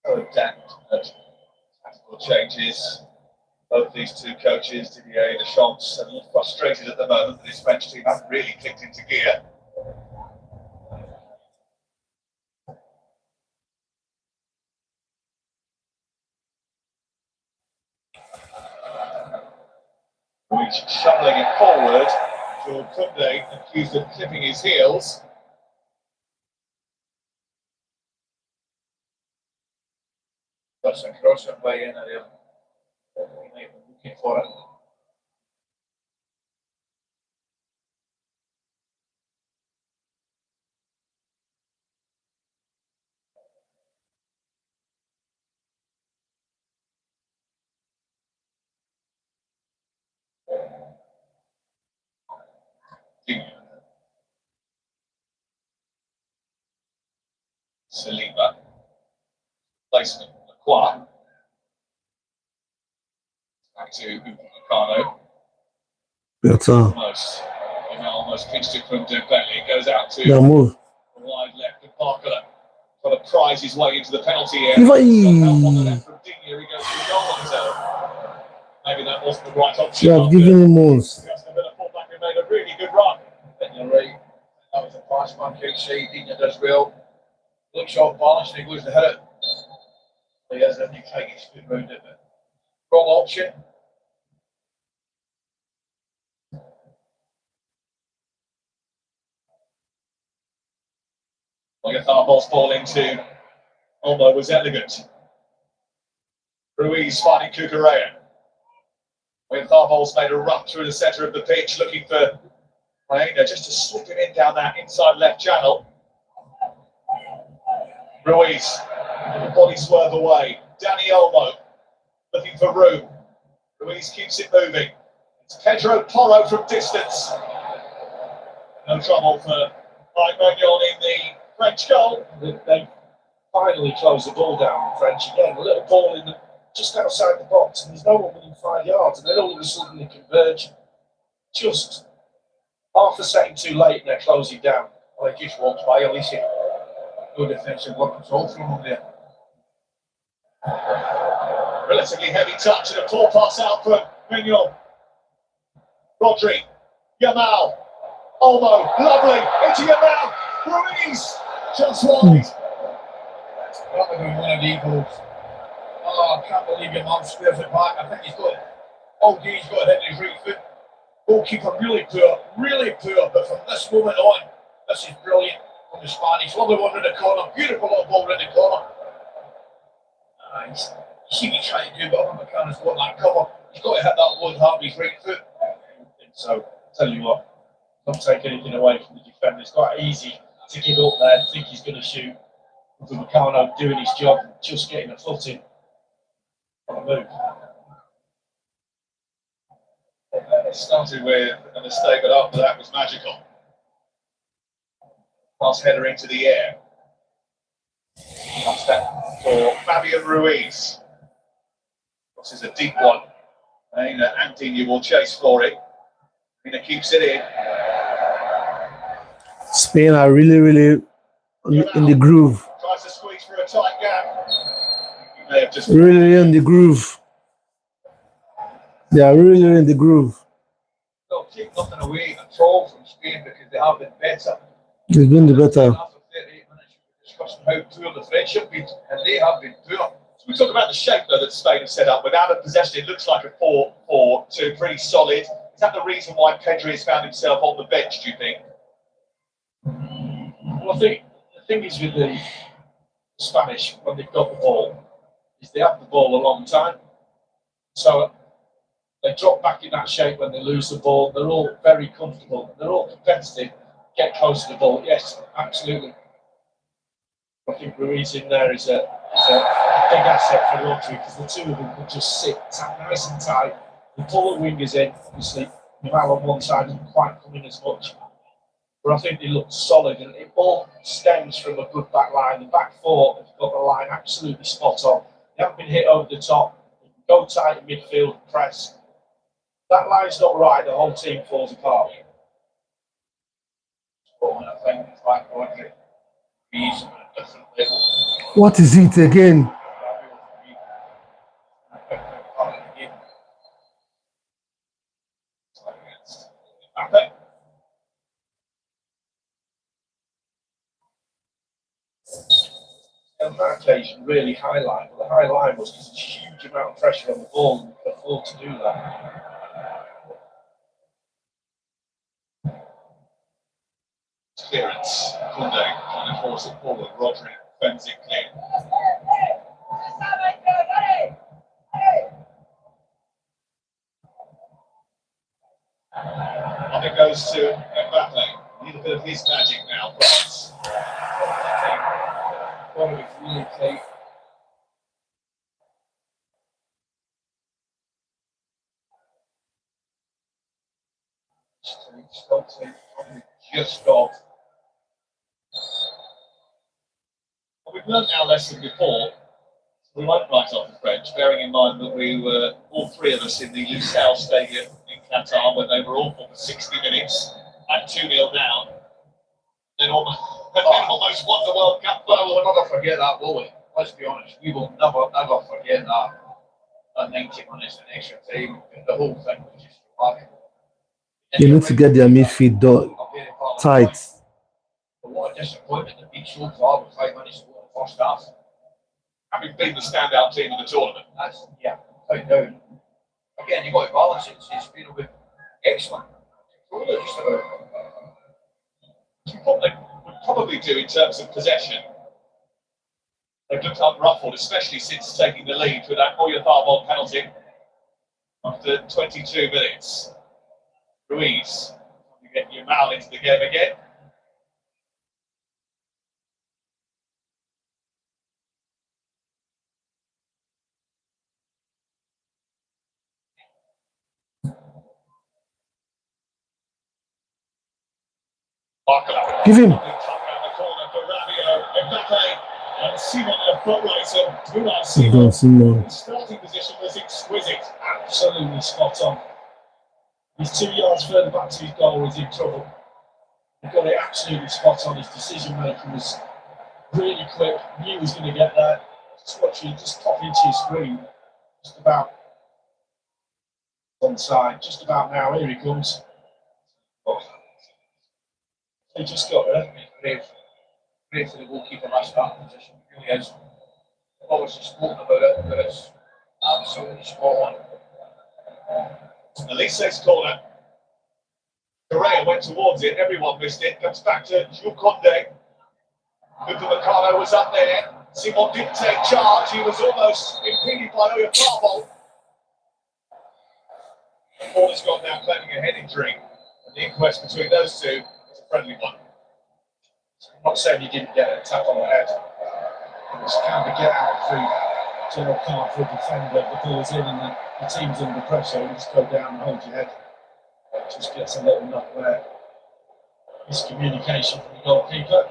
Adapt tactical changes. Both these two coaches, Didier Deschamps, are a little frustrated at the moment that his French team haven't really kicked into gear. Reach shoveling it forward. Jules Koundé accused of clipping his heels. That's a cross and way in there. We might be looking for it. Saliba. Placement. Lacroix. Back to Upamecano. Better. Almost pinched it from Dembele. It goes out to Now move. the wide left of Parker. Trying to prize his way into the penalty area. Viva On the left from Digne, he goes to the goal himself. Maybe that wasn't the right option. You have given him once. Aston Villa fullback who made a really good run. And you're right. That was a pass man outside. Digne does well. Looks off balance and he goes to hit it. He has a take his foot round it, but wrong option. Oyarzabal's ball into Olmo was elegant. Ruiz finding Cucurella. Oyarzabal's made a run through the centre of the pitch looking for Aina just to slip him in down that inside left channel. Ruiz, body swerve away. Danny Olmo looking for room. Ruiz keeps it moving. It's Pedro Porro from distance. No trouble for Mike Magnon in the French goal. They finally closed the ball down, French again. A little ball in just outside the box, and there's no one within 5 yards, and then all of a sudden they converge. Just half a second too late, and they're closing down. Well, they just walked by Alicia. Good defensive work control from them there. Relatively heavy touch and a poor pass out from Mignon. Rodri, Yamal, Olmo, lovely, into Yamal, Ruiz, just wide. That's got to be one of the goals. Oh, I can't believe your mum squares it back. I think he's got all day he's got to hit his right foot. Goalkeeper really poor. But from this moment on, this is brilliant from the Spanish. Lovely one in the corner, beautiful little ball in the corner. You see me trying to do, but other McCann's got that cover. He's got to hit that one hard with his right foot. So, tell you what, not take anything away from the defender. It's quite easy to get up there and think he's going to shoot. With Meccano doing his job, just getting a foot in on the move. It started with a mistake, but after that was magical. Pass header into the air. One step for Fabian Ruiz. This is a deep one. Antonio will chase for it. Mina keeps it in. Spain are really in the groove. Tries to squeeze for a tight gap. He may have just Really in the groove. They are really in the groove. They'll take nothing away at all from Spain because they have been better. They're doing the better. After 38 minutes, we're discussing how poor the French have been, and they have been poor. So we talk about the shape though that Spain have set up. Without a possession, it looks like a 4-4-2, pretty solid. Is that the reason why Pedri has found himself on the bench, do you think? Well, I think the thing is with the Spanish, when they've got the ball, is they have the ball a long time. So they drop back in that shape when they lose the ball. They're all very comfortable. They're all competitive. Get close to the ball. Yes, absolutely. I think Ruiz in there is a big asset for Rodri because the two of them can just sit nice and tight. They pull the wingers in. Obviously, Naval on one side isn't quite coming as much. But I think they look solid, and it all stems from a good back line. The back four have got the line absolutely spot on. They haven't been hit over the top. They can go tight in midfield, press. That line's not right, the whole team falls apart. I think it's like Rodri. He's on a different level. What is it again? And that occasion really high line, but the high line was just a huge amount of pressure on the ball and could afford to do that. Clearance. Kunde trying to force it forward. Rodri fends it clean. Up it goes to Mbappe. A little bit of his magic now, France. One of really tight. Just got. Well, we've learned our lesson before. We won't write off the French, bearing in mind that we were, all three of us, in the Lusail Stadium in Qatar when they were awful for 60 minutes at 2-0 down. Then almost won the World Cup. Well, we'll never forget that, will we? Let's be honest, we will never forget that. That 90 minutes in extra time, the whole thing was just remarkable. They need to get their midfield tight. But what a disappointment to be so far with 5 minutes to go in the first half. Having been the standout team of the tournament. That's, yeah, quite down. Again, you've got to balance it. It's been a bit excellent. Totally just about. What they would probably do in terms of possession, they've looked unruffled, especially since taking the lead with that Oyarzabal penalty after 22 minutes. Ruiz, you get Yamal into the game again. Give him. The starting position was exquisite, absolutely spot on. He's 2 yards further back to his goal, he's in trouble. He got it absolutely spot on. His decision making was really quick, knew he was going to get there. Just watching, just pop into his screen, just about on side, just about now. Here he comes. He just got there. Brave for the goalkeeper, that's that position. It really is. obviously spoken about it, but it's absolutely spot on. Elise's corner. Correa went towards it, everyone missed it. Comes back to Jules Condé. Luca Mercado was up there. Simon didn't take charge. He was almost impeded by Oyafabo. The ball has gone down claiming a head injury. And the inquest between those two is a friendly one. I'm not saying you didn't get a tap on the head. It's kind of get out through general card for a defender. The ball's in and the team's under pressure. You just go down and hold your head. It just gets a little knock there. Miscommunication from the goalkeeper.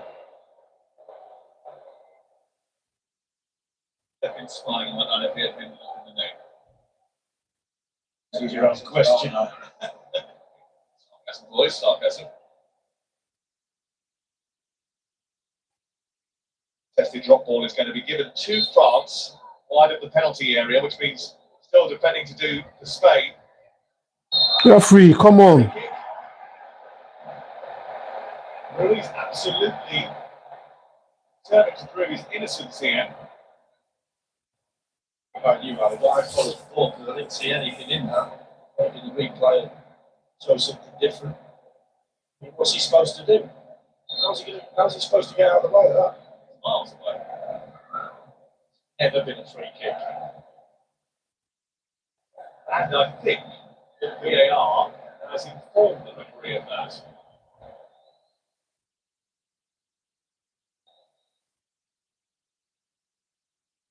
They've been spying on that if he had been in the net. This is your own question. Sarcasm, boys, sarcasm. Tested drop ball is going to be given to France, wide of the penalty area, which means still defending to do for Spain. Referee, come on. Ruiz absolutely determined to prove his innocence here. About you, Ali, but I followed the ball because I didn't see anything in that. Maybe the replay show something different. I mean, what's he supposed to do? How's he supposed to get out of the way of that? Miles away. Never been a free kick. And I think that VAR has informed the referee of that.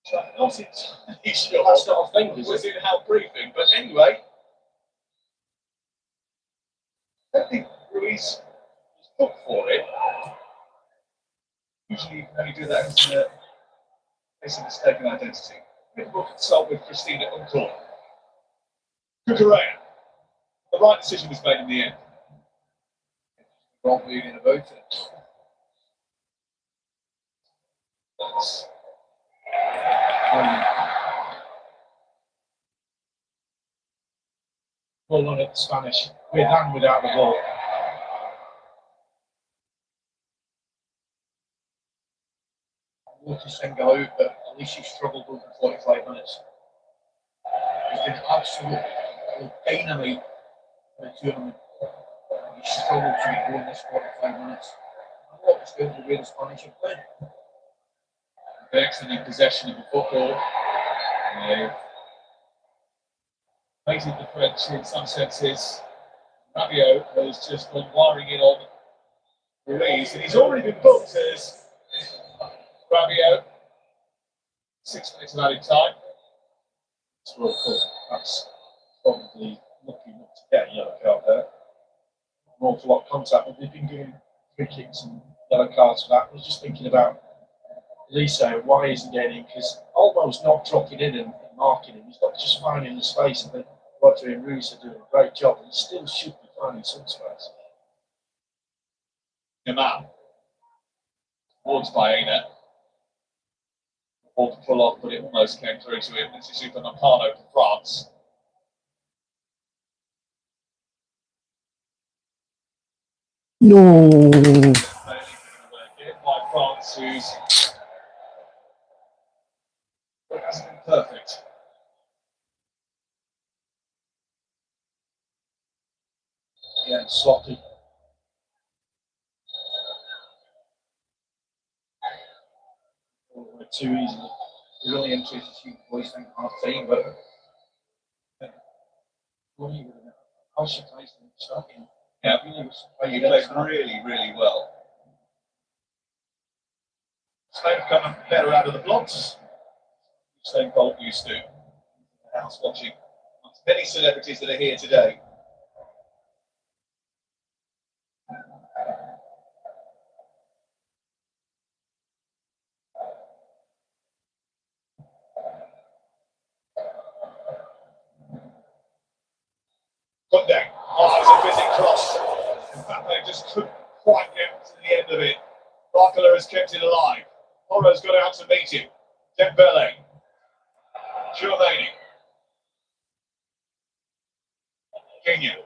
So I'm not entirely sure That's not a thing, it is was it? in our briefing, but anyway, I don't think Ruiz was booked for it. Usually you can only do that in a case of mistaken identity. We'll consult with Christina Uncle. Kukurea. The right decision was made in the end. Wrong reading about it. That's Ball on at the Spanish, with and without the ball. To single out, but at least he struggled over 45 minutes. He's been absolute dynamite in the tournament. He struggled to get going this 45 minutes. I thought it's going to be the Spanish have played. excellent in possession of the football. Making the French in some senses. Rabiot has just gone wiring in on Ruiz, and he's already been booked as Rabiot. 6 minutes of added time. It's World Cup. That's probably lucky not to get a yellow card there. An awful lot of contact, but they've been giving free kicks and yellow cards for that. I was just thinking about Lisa, why isn't he getting in? Because almost not dropping in and marking him. He's not just finding the space. I think Roger and Ruiz are doing a great job. He still should be finding some space. Yamal. Towards Baena. Ball to pull off, but it almost came through to him. This is Super Nakano for France. No. By France, who's it hasn't been perfect. Yeah, it's sloppy. Too easily. Really interested to see the boys think half time, but How surprised them starting. Yeah, really was he played really, really well. Spain have come better out of the blocks. Usain Bolt used to. The house watching. Many celebrities that are here today. Condé. Oh, it's a busy cross. Mbappe just couldn't quite get to the end of it. Barcola has kept it alive. Moro's got out to meet him. Dembele. Giovanni. Kenya.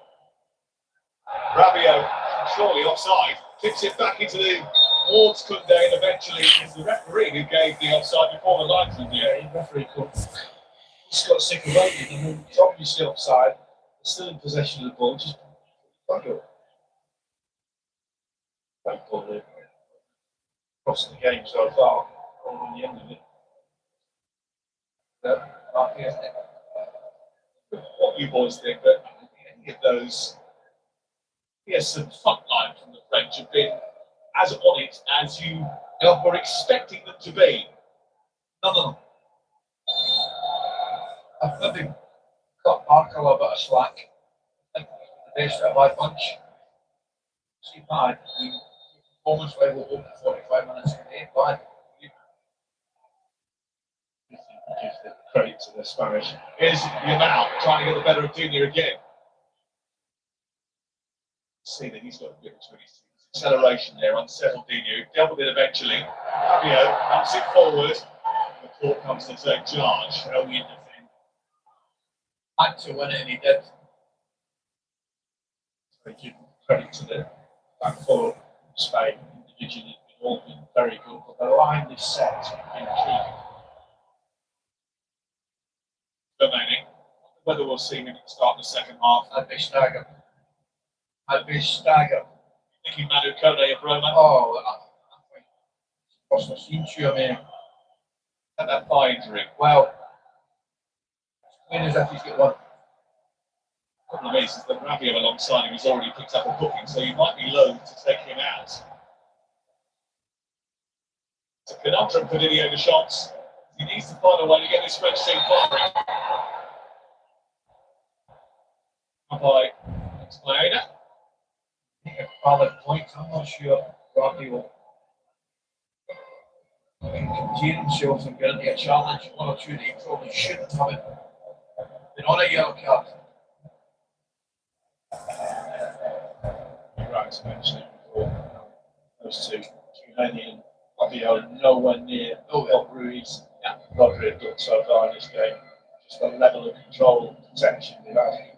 Rabiot, surely offside. Tips it back into the towards Kunde, and eventually it's the referee who gave the offside before the lines review. Yeah, the referee could. Just got sick of waiting. I mean, it's obviously offside. They're still in possession of the ball. Just fuck it. Thankfully, crossing the game so far. On the end of it. What you boys think, but any of those, yes, some front line from the French have been as on it as you were expecting them to be. None of them. I've maybe cut Mark a little bit of slack. I think the best out of my bunch. See, bad. The performance level over 45 minutes a day, bad. Give the credit to the Spanish. Here's Yamal trying to get the better of Digne again. See that he's got a bit between his teeth. Acceleration there, unsettled Digne. Dealt with it eventually. Fabio comes it forward. The court comes to take charge. Brilliant defence. Had to win it and he did. So give credit to the back four of Spain. Individually, they've all been very good. But the line is set in key. Remaining. Whether we'll see him at the start of the second half. I'd be staggered. I'd be staggered. Thinking Manu Kone and Roma. Oh, I think it's a scene to me. And that thigh injury. Well, it's clean as if he's got one. Problem is that Rabiot alongside him has already picked up a booking, so you might be loath to take him out. It's a conundrum for Didier Deschamps. He needs to find a way to get this French team firing. By explain. A valid point. I'm not sure Robbie will contain himself and get into a challenge. One or two that he probably shouldn't have it. Been on a yellow card. You're right to mention it before. Those two, Giovanni and Fabio, nowhere near what Ruiz and Rodri have done so far in this game. Just the level of control and protection they've had.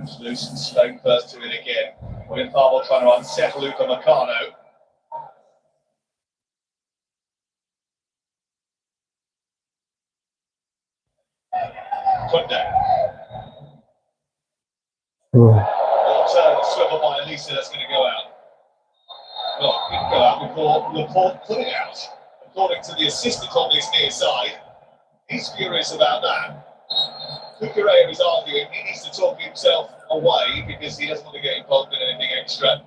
It's loose and Stone first to it again. William Farwell trying to unsettle Luca Meccano. Kunde. Turn and swivel by Elisa, that's going to go out. Well, it can go out before Laporte put it out. According to the assistant on this near side, he's furious about that. Kukurea is arguing he needs to talk himself away because he doesn't want to get involved in anything extra.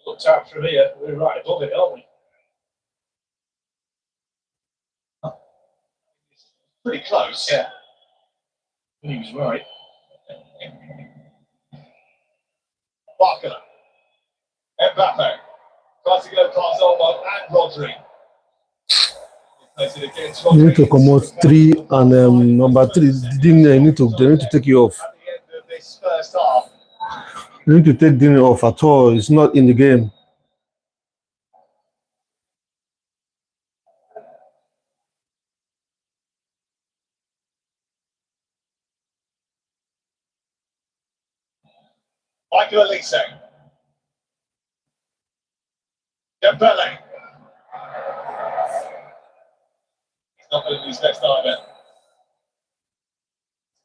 Looked out from here, we're right above it, aren't we? Pretty close. Yeah. He was right. Barker. Mbappe. Tries to go past Olmo and Rodri. Plays it against Rodri. You need to come out 3 and number 3. They need to take you off. At the end of this first half. You need to take Dini off at all. It's not in the game. Michael Elise. Dembele. He's not going to lose next time, man.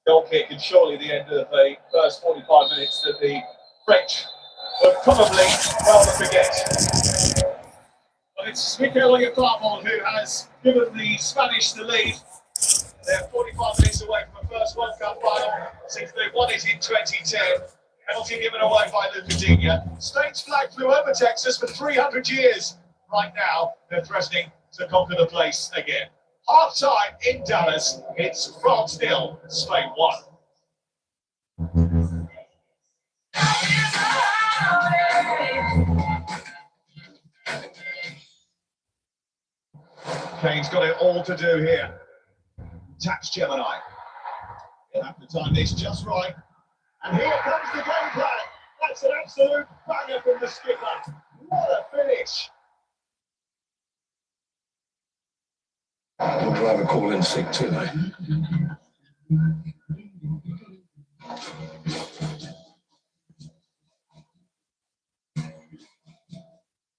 Goal kick, and surely the end of the first 45 minutes that the French would probably rather forget. But it's Mikel Oyarzabal who has given the Spanish the lead. They're 45 minutes away from the first World Cup final since they won it in 2010. Penalty given away by Luca Digne. Spain's flag flew over Texas for 300 years. Right now, they're threatening to conquer the place again. Half time in Dallas. It's France 0, Spain 1. Kane's got it all to do here. Taps Gemini. He'll have to time this just right. And here comes the game plan. That's an absolute banger from the skipper. What a finish. Would rather call in sick too, eh?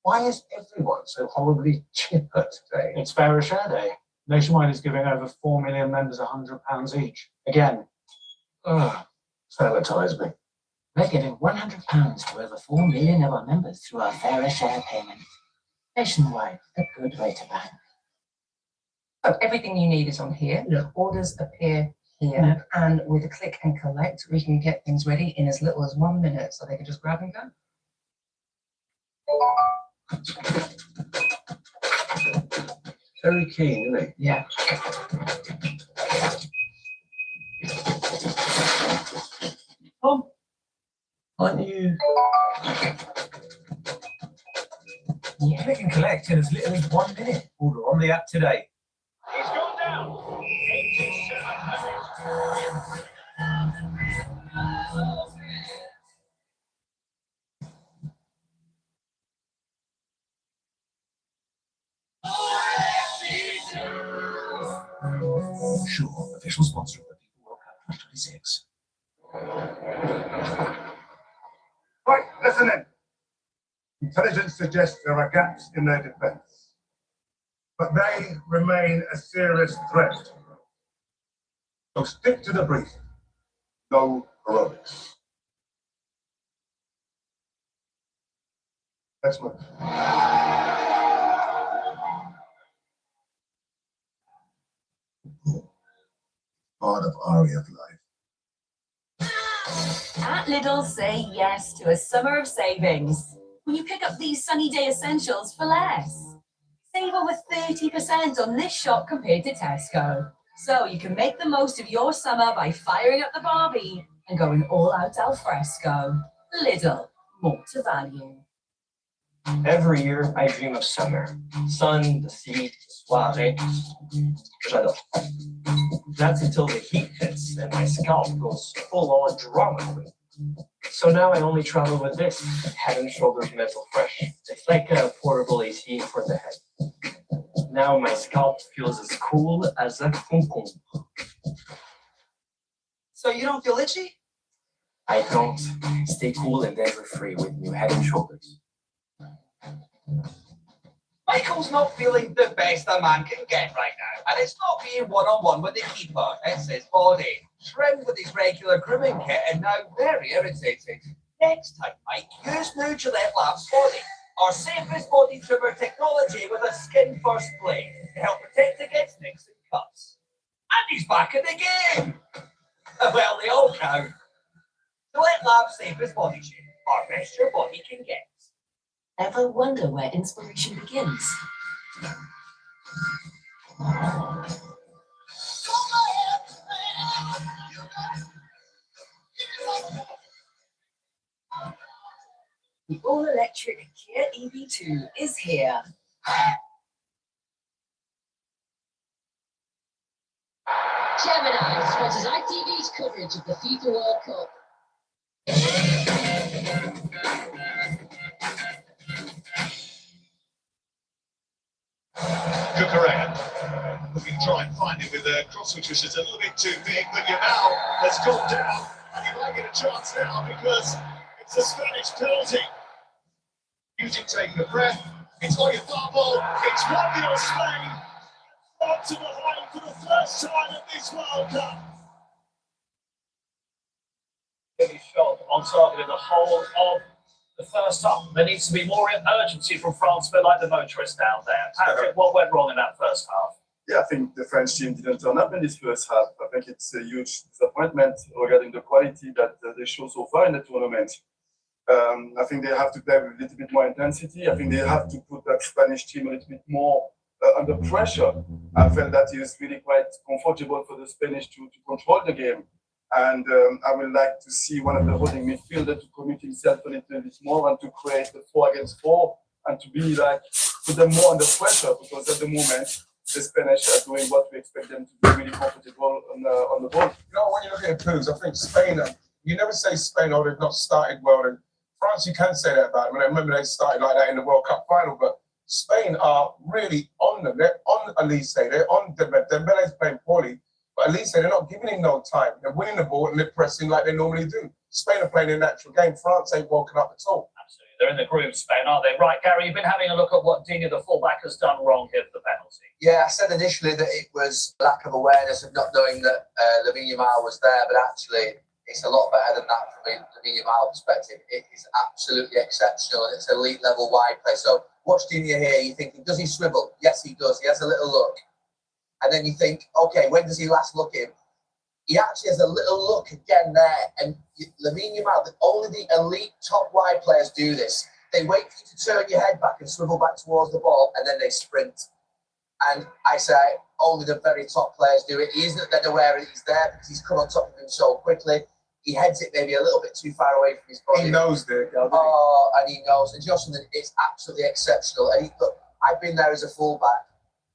Why is everyone so horribly chipper today? It's Fair Share Day. Nationwide is giving over 4 million members £100 each. Again, sanitize me. We're giving £100 to over 4 million of our members through our Fairer Share payment. Nationwide, a good way to bank. So everything you need is on here. Yeah. Orders appear here. And with a click and collect, we can get things ready in as little as 1 minute. So they can just grab and go. Very keen, isn't he? Yeah. Tom, aren't you? Yeah. Click and collect in as little as 1 minute. Order on the app today. He's gone down. 87 minutes. Sure, official sponsor of the FIFA World Cup 2026. Right, listen in. Intelligence suggests there are gaps in their defence, but they remain a serious threat. So stick to the brief. No heroics. Next one. Part of our way of life. At Lidl, say yes to a summer of savings when you pick up these sunny day essentials for less. Save over 30% on this shop compared to Tesco. So you can make the most of your summer by firing up the Barbie and going all out al fresco. Lidl, more to value. Every year, I dream of summer. Sun, the sea, the soirée. J'adore. That's until the heat hits and my scalp goes full-on drama queen. So now I only travel with this Head & Shoulders Mental Fresh. It's like a portable AC for the head. Now my scalp feels as cool as a concombre. So you don't feel itchy? I don't. Stay cool and danger-free with new Head & Shoulders. Michael's not feeling the best a man can get right now, and it's not being one-on-one with the keeper. It's his body, trimmed with his regular grooming kit, and now very irritated. Next time, Mike, use new Gillette Labs Body, our safest body trimmer technology with a skin-first blade to help protect against nicks and cuts. And he's back in the game! Well, they all count. Gillette Labs safest body shape, our best your body can get. Ever wonder where inspiration begins? The all-electric Kia EV2 is here. Gemini sponsors ITV's coverage of the FIFA World Cup. Cucurella. We can try and find it with a cross which was just a little bit too big, but Yamal has gone down. And he might get a chance now because it's a Spanish penalty. Music taking a breath. It's Oyarzabal. It's 1-0 Spain. France are behind for the first time at this World Cup. Really shot on target in the whole of the first half. There needs to be more urgency from France, but like the motorists down there. Patrick, what went wrong in that first half? Yeah, I think the French team didn't turn up in this first half. I think it's a huge disappointment regarding the quality that they show so far in the tournament. I think they have to play with a little bit more intensity. I think they have to put that Spanish team a little bit more under pressure. I felt that it was really quite comfortable for the Spanish to control the game. And I would like to see one of the holding midfielder to commit himself a little bit more and to create the 4 against 4 and to be like, put them more under pressure, because at the moment, the Spanish are doing what we expect them to be really comfortable on the ball. You know, when you look at the clues, I think Spain, you never say Spain, oh, they've not started well. And France, you can say that about them. And I remember they started like that in the World Cup final, but Spain are really on them. They're on Elise. They're on Dembele. Dembele's playing poorly, but Elise, they're not giving him no time. They're winning the ball and they're pressing like they normally do. Spain are playing their natural game. France ain't woken up at all. Absolutely. They're in the groove, Spain, aren't they? Right, Gary, you've been having a look at what Dini, the fullback, has done wrong here for the penalty. Yeah, I said initially that it was lack of awareness of not knowing that Lamine Yamal was there, but actually it's a lot better than that from a Lamine Yamal perspective. It is absolutely exceptional. It's elite level wide play. So watch Dini here, you're thinking, does he swivel? Yes, he does. He has a little look. And then you think, okay, when does he last look in? He actually has a little look again there. And Lamine Yamal, only the elite top wide players do this. They wait for you to turn your head back and swivel back towards the ball, and then they sprint. And I say only the very top players do it. He isn't then aware that he's there because he's come on top of him so quickly. He heads it maybe a little bit too far away from his body. He knows there, and he knows. And Jocelyn, it's absolutely exceptional. And look, I've been there as a fullback.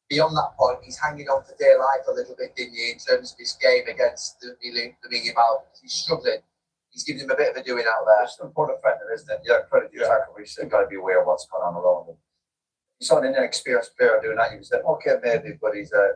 Beyond that point, he's hanging on for dear life a little bit, didn't he, in terms of his game against the Lamine Yamal. He's struggling. He's giving him a bit of a doing out there. It's an important defender, isn't it? Yeah, credit to the attacker. We've got to be aware of what's going on around him. You saw an inexperienced player doing that. You said, okay, maybe, but he needs to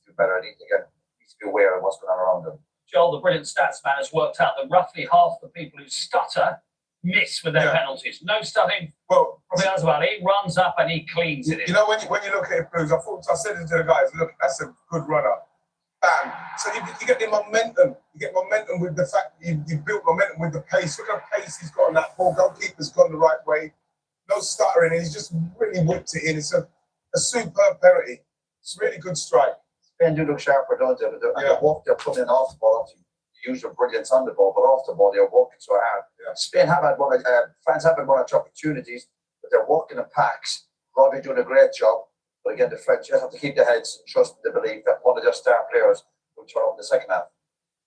do better. He needs to be aware of what's going on around him. Joel, the brilliant stats man, has worked out that roughly half the people who stutter miss with their penalties. No stuttering from the as well. He runs up and he cleans it in. You know, when you look at it, Blues, I said it to the guys, look, that's a good runner. Bam. So you get the momentum. You get momentum with the fact that you built momentum with the pace. Look at the pace he's got on that ball. Goalkeeper's gone the right way. No stuttering. And he's just really whipped it in. It's a superb penalty. It's a really good strike. Spain do look sharper, don't they? The work they're putting in off the ball, obviously, the usual brilliance on the ball, but off the ball, they're working so hard. Spain have had France have had one or two opportunities, but they're working in packs. Robbie doing a great job. But again, the French just have to keep their heads and trust in the belief that one of their star players will turn up in the second half.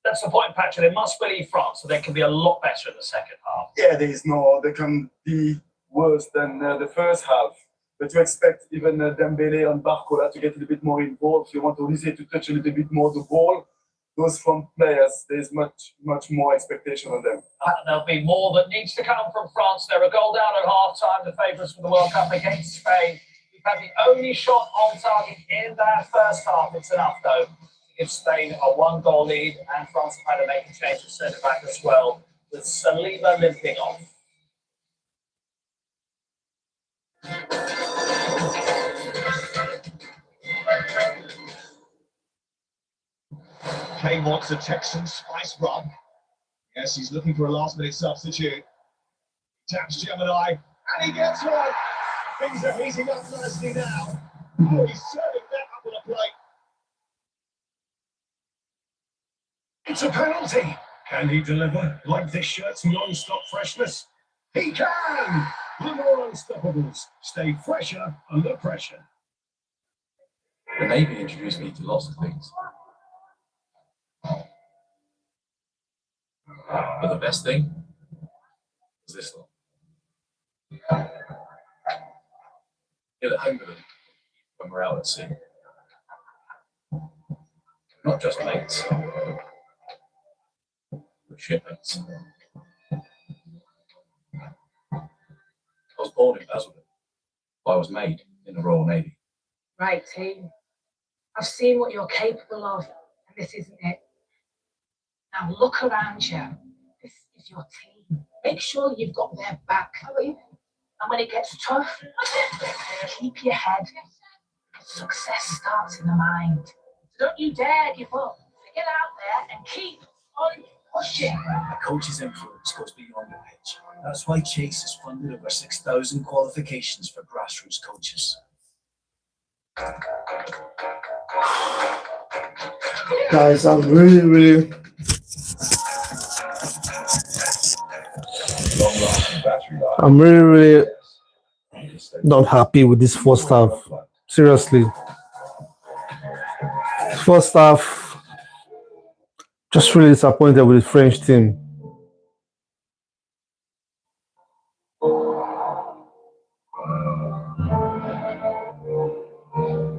That's the point, Patrick. They must believe France, so they can be a lot better in the second half. Yeah, they can be worse than the first half. But you expect even Dembele and Barcola to get a little bit more involved. You want Olise to touch a little bit more the ball. Those front players, there's much more expectation on them. There'll be more that needs to come from France. They're a goal down at half-time, the favourites for the World Cup against Spain. We've had the only shot on target in that first half. It's enough, though, to give Spain a one-goal lead, and France have had to make a change to centre-back as well, with Saliba limping off. Kane wants a Texan spice run. Yes, he's looking for a last-minute substitute. Taps Gemini, and he gets one. Things are heating up nicely now. Oh, he's serving that up on a plate. It's a penalty. Can he deliver like this shirt's non-stop freshness? He can! The more Unstoppables stay fresher under pressure. The Navy introduced me to lots of things. But the best thing was this one. Feel at home with them when we're out at sea. Not just mates, but shipmates. I was born in Basildon. I was made in the Royal Navy. Right, team. I've seen what you're capable of, and this isn't it. Now look around you. This is your team. Make sure you've got their back. And when it gets tough, keep your head. Success starts in the mind. So don't you dare give up. Get out there and keep on pushing. A coach's influence goes beyond the pitch. That's why Chase has funded over 6,000 qualifications for grassroots coaches. Guys, I'm really not happy with this first half. Seriously. First half, just really disappointed with the French team.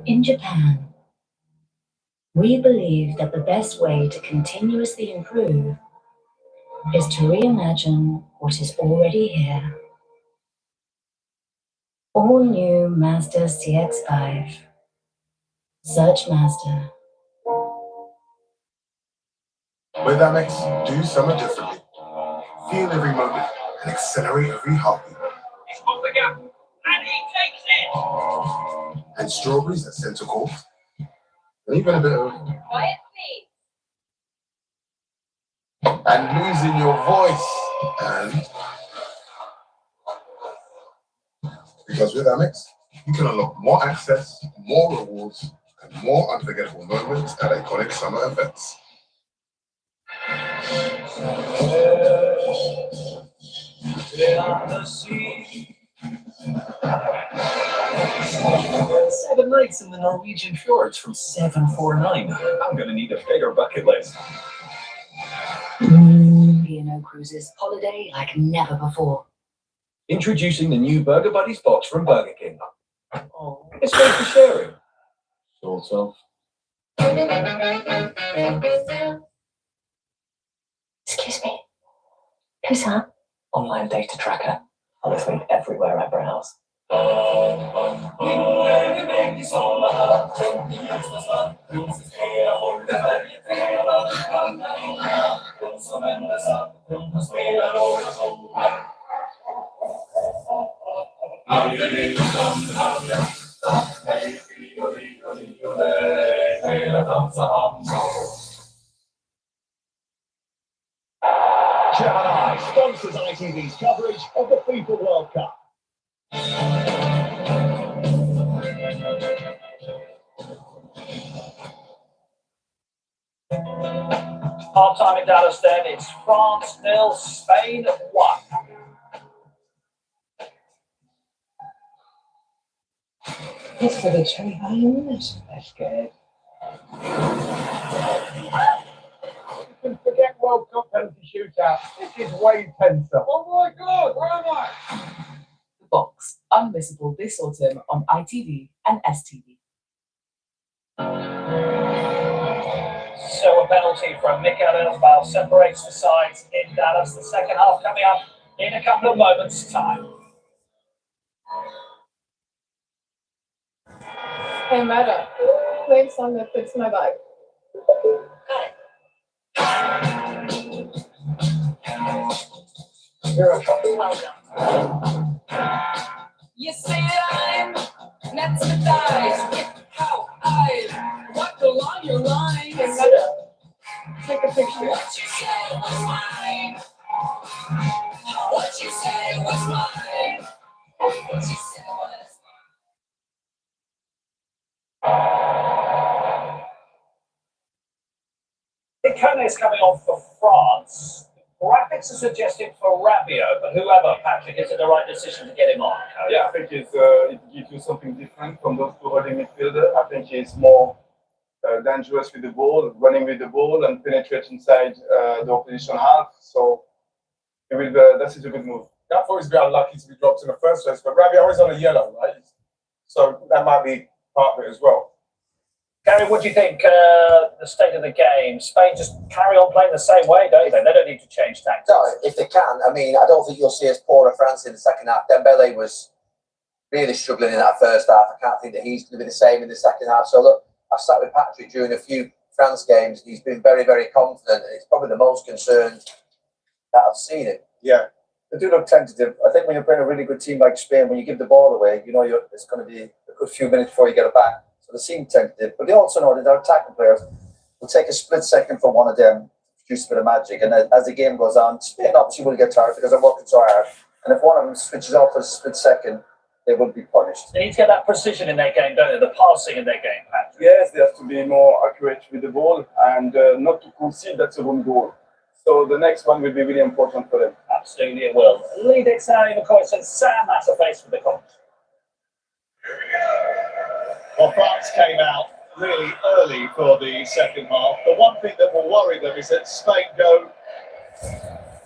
In Japan, we believe that the best way to continuously improve is to reimagine what is already here. All new Mazda CX-5. Search Mazda. With Amex, do summer differently. Feel every moment and accelerate every heartbeat. He's got the gap, and he takes it. And strawberries at Centre Court. And even a bit of... Quiet, please. And losing your voice. And... Because with Amex, you can unlock more access, more rewards, and more unforgettable moments at iconic summer events. 7 nights in the Norwegian fjords from 749. I'm gonna need a bigger bucket list. P&O Cruises. Holiday like never before. Introducing the new Burger Buddies box from Burger King. Oh, it's great for sharing. Sort of. Excuse me. Who's that? Online data tracker. Honestly, everywhere I browse. Gemini sponsors ITV's coverage of the FIFA World Cup. Half time in Dallas then, it's France 0, Spain 1. It's for the cherry violins. That's good. You can forget World Cup penalty shootout. This is way tenser. Oh my God, where am I? The Box, unmissable this autumn on ITV and STV. So a penalty from Mikel Elsbal separates the sides in Dallas. The second half coming up in a couple of moments' time. Hey Meta, play a song that fits my vibe. You say that I'm nuts with eyes, with how I walk along your line. Hey Meta, take a picture. What you said was mine. What you said was mine. What you said was Ikone is coming on for France. Graphics are suggesting for Rabiot, but whoever, Patrick, is it the right decision to get him on? Yeah, I think it gives you something different from those two holding midfielders. I think he's more dangerous with the ball, running with the ball, and penetrate inside the opposition half. So that is a good move. I thought he's been unlucky to be dropped in the first place, but Rabiot was on a yellow, right? So that might be part of it as well. Gary, what do you think? The state of the game? Spain just carry on playing the same way, don't they? They don't need to change tactics. No, if they can. I mean, I don't think you'll see as poor a France in the second half. Dembele was really struggling in that first half. I can't think that he's going to be the same in the second half. So look, I've sat with Patrick during a few France games. He's been very, very confident, and it's probably the most concerned that I've seen him. Yeah. They do look tentative. I think when you're playing a really good team like Spain, when you give the ball away, you know it's going to be a good few minutes before you get it back. So they seem tentative, but they also know that their attacking players will take a split second for one of them to produce a bit of magic. And as the game goes on, Spain obviously will get tired because they're working so hard. And if one of them switches off for a split second, they will be punished. They need to get that precision in their game, don't they? The passing in their game, Patrick. Yes, they have to be more accurate with the ball and not to concede that second goal. So the next one will be really important for them. Absolutely, it will. Lead it, Sammy McCoy says Sam has a face for the comp. Well, France came out really early for the second half. The one thing that will worry them is that Spain go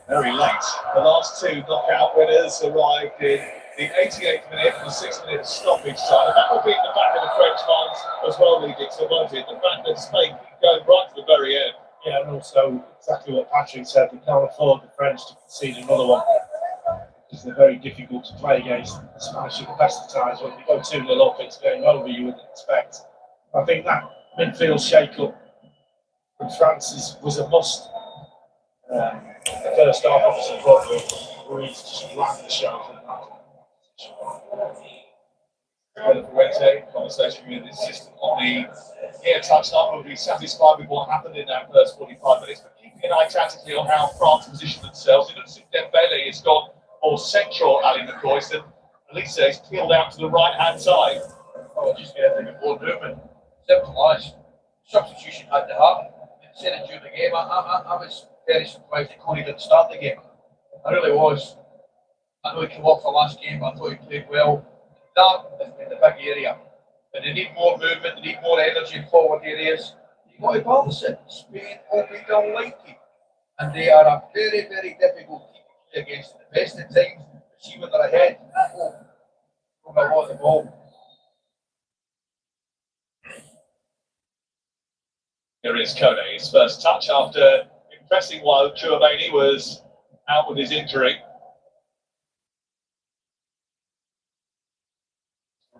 very late. The last two knockout winners arrived in the 88th minute and the 6th minute stoppage time. And that will be in the back of the French minds as well, leading to won't it? The fact that Spain keep going right to the very end. Yeah, and also exactly what Patrick said, we can't afford the French to concede another one. It's very difficult to play against the Spanish at the best of times. When you go 2-0 up, it's game over, you wouldn't expect. I think that midfield shake-up from France was a must. The first half, obviously, Ruiz just ran the show from that. Conversation with the assistant on the air touchline will be satisfied with what happened in that first 45 minutes, but keeping an eye tactically on how France position themselves. It looks as if Dembele has gone more central, Ali McCoy, and Elise is peeled out to the right hand side. Oh, just get a bit more movement. Simple as substitution had to happen. Didn't say it during the game. I was very surprised that Cody didn't start the game. I really was. I know he came off the last game, but I thought he played well. That is in the big area. And they need more movement, they need more energy in forward areas. You've got to balance it. Spain will be delighted. And they are a very, very difficult team to play against. The best of times, see when they're ahead. Oh, from a lot of the ball. Here is Kone, his first touch after impressing while Chouameni was out with his injury.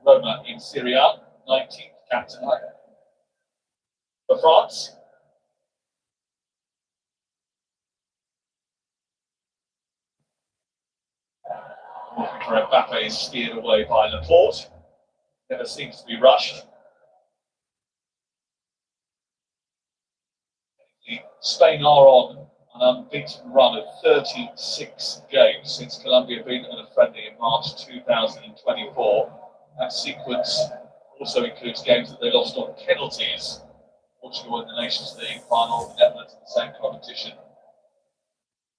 Roma in Serie A, 19th captain for France. For Mbappe is steered away by Laporte. Never seems to be rushed. Spain are on an unbeaten run of 36 games since Colombia beat them in a friendly in March 2024. That sequence also includes games that they lost on penalties. Portugal in the Nations League final, the Netherlands in the same competition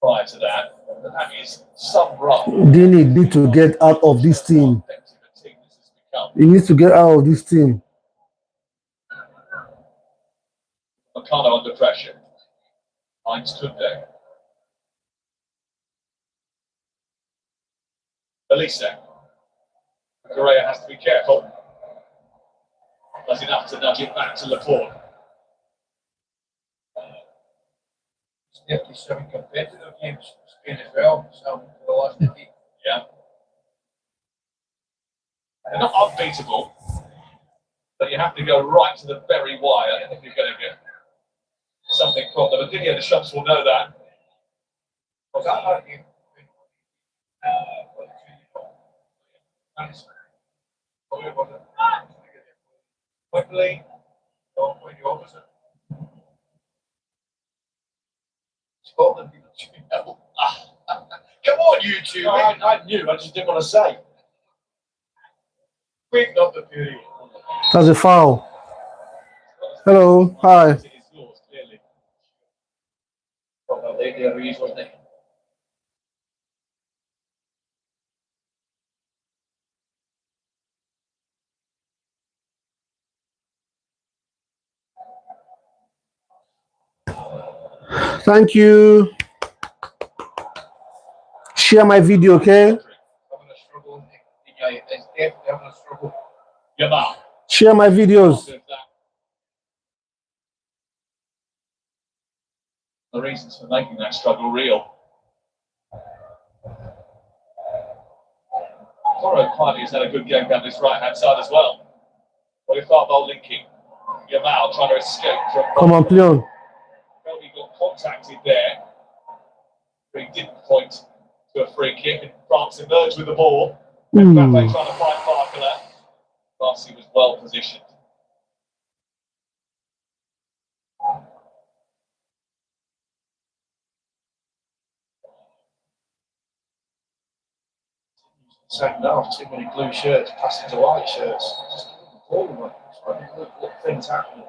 prior to that. But that is some run. They need to get out of this team. He needs to get out of this team. Meccano under pressure. Heinz Kunde. Elise. Correa has to be careful. That's enough to nudge it back to Laporte. 37 competitive games for Spain as well, so for the last defeat. Yeah. They're not unbeatable, but you have to go right to the very wire if you're going to get something from them. And Didier Deschamps will know that. Was that our game? Quickly. Don't play the opposite. Scotland beat 2-0. Come on, you two. No, I knew, I just didn't want to say. Quick up the period. That's a foul. Hello, hi. Well, they Ruiz, wasn't it? Thank you. Share my video, okay? Having a struggle. It's definitely having a struggle. Yamal. Share my videos. The reasons for making that struggle real. Toro quietly has had a good game down this right-hand side as well. Olifabo linking. Yamal trying to escape from... Come on, play on. He got contacted there. But he didn't point to a free kick, and France emerged with the ball. Mbappe trying to fight far for that. Barcy was well positioned. Second half, too many blue shirts passing to white shirts. Just all of them. It's like, look, things happening.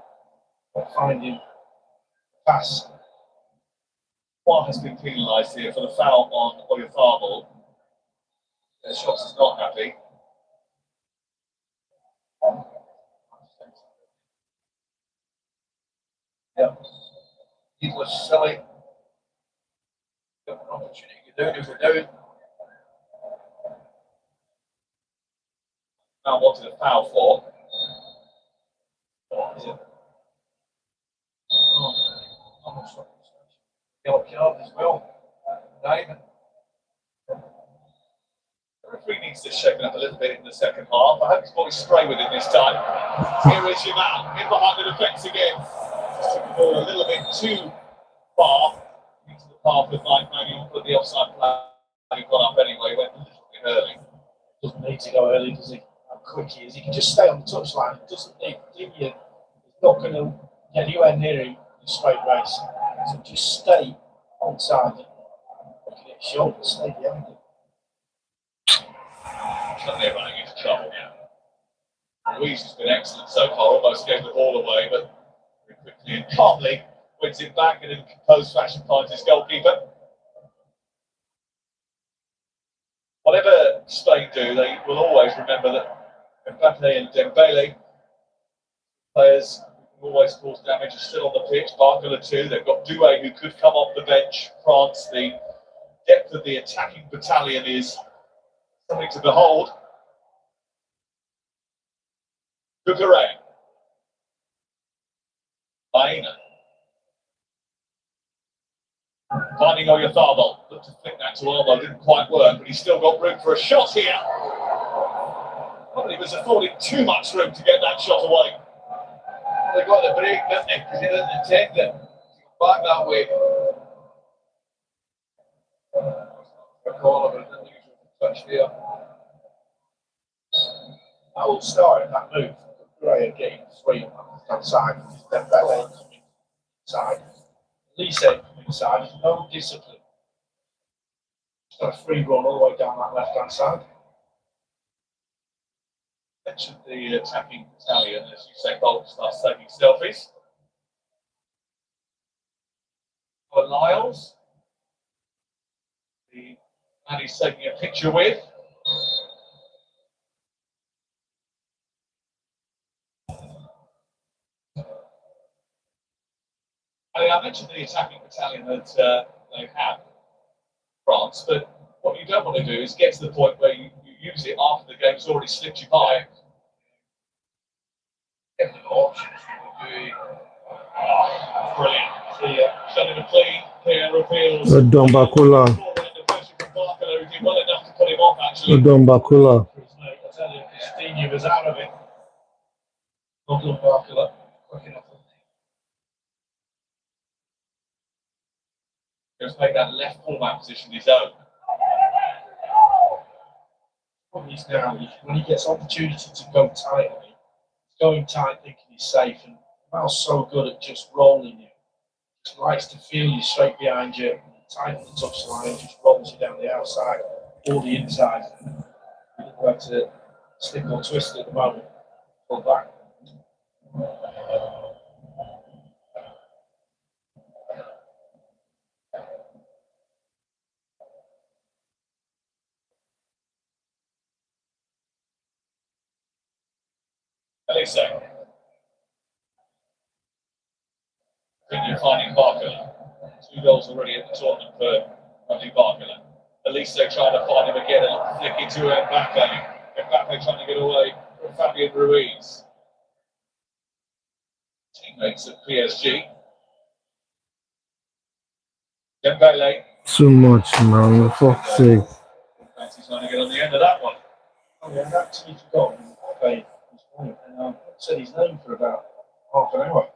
Not finding pass. One has been penalised here for the foul on Olifabo. Deschamps is not happy. Yeah. Needless, silly. Got an opportunity to go down if we're down. Now wanted a foul for. What is it? Oh, almost yellow card as well. Diving. referee needs to shape it up a little bit in the second half. I hope he's got his spray with him this time. Here is Yamal, in behind the defence again. Just took the ball a little bit too far into the path of Mike Manuel, but the offside flag got up anyway, went a little bit early. Doesn't need to go early, does he? How quick he is. He can just stay on the touchline. He doesn't need to. He's not going to get anywhere near him in a straight race. So just stay on side. Look at it, shoulder, stay behind him. Suddenly running into trouble now. Ruiz has been excellent so far, almost gave the ball away, but very quickly and calmly wins it back and in composed fashion finds his goalkeeper. Whatever Spain do, they will always remember that Mbappe and Dembele, players who always cause damage, are still on the pitch. Barcola too. They've got Doué, who could come off the bench. France, the depth of the attacking battalion is something to behold. Bucare. Baena. Finding Oyarzabal. Looked to flick that to Olmo, didn't quite work, but he's still got room for a shot here. Probably was affording too much room to get that shot away. They got the break, didn't they? Because they didn't intend it. Back that way. A corner, but didn't use a touch there. That will start that move. Bucare getting free on the left side. Dembele coming inside. Lise coming inside. There's no discipline. Just got a free run all the way down that left hand side. Mentioned the attacking battalion, as you say, Bolt starts taking selfies. For Lyles, the man he's taking a picture with. I mentioned the attacking battalion that they have, France, but what you don't want to do is get to the point where you use it after the game's already slipped you by. Give them options. Brilliant. See, Johnny McLean here reveals. Odon Bakula. Who did well enough to put him off, actually. Odon Bakula. I tell you, Christine was out of it. Odon Bakula, quick enough. Just make that left fullback position his own. What he's now, when he gets opportunity to go tight on him, he's going tight thinking he's safe, and Mal's so good at just rolling you. Just likes to feel you straight behind you, tight on the touchline, just rolls you down the outside or the inside. He doesn't like to stick or twist at the moment. Pull back. Elise. I think you're finding Barcola. 2 goals already in the tournament for Randy Barcola. Elise trying to find him again and flick it to Mbappe. Mbappe trying to get away from Fabian Ruiz. Teammates at PSG. Dembele. Too much, man. For fuck's sake. He's trying to get on the end of that one. Oh, yeah, I've actually forgotten. Okay, and I said his name for about half an hour.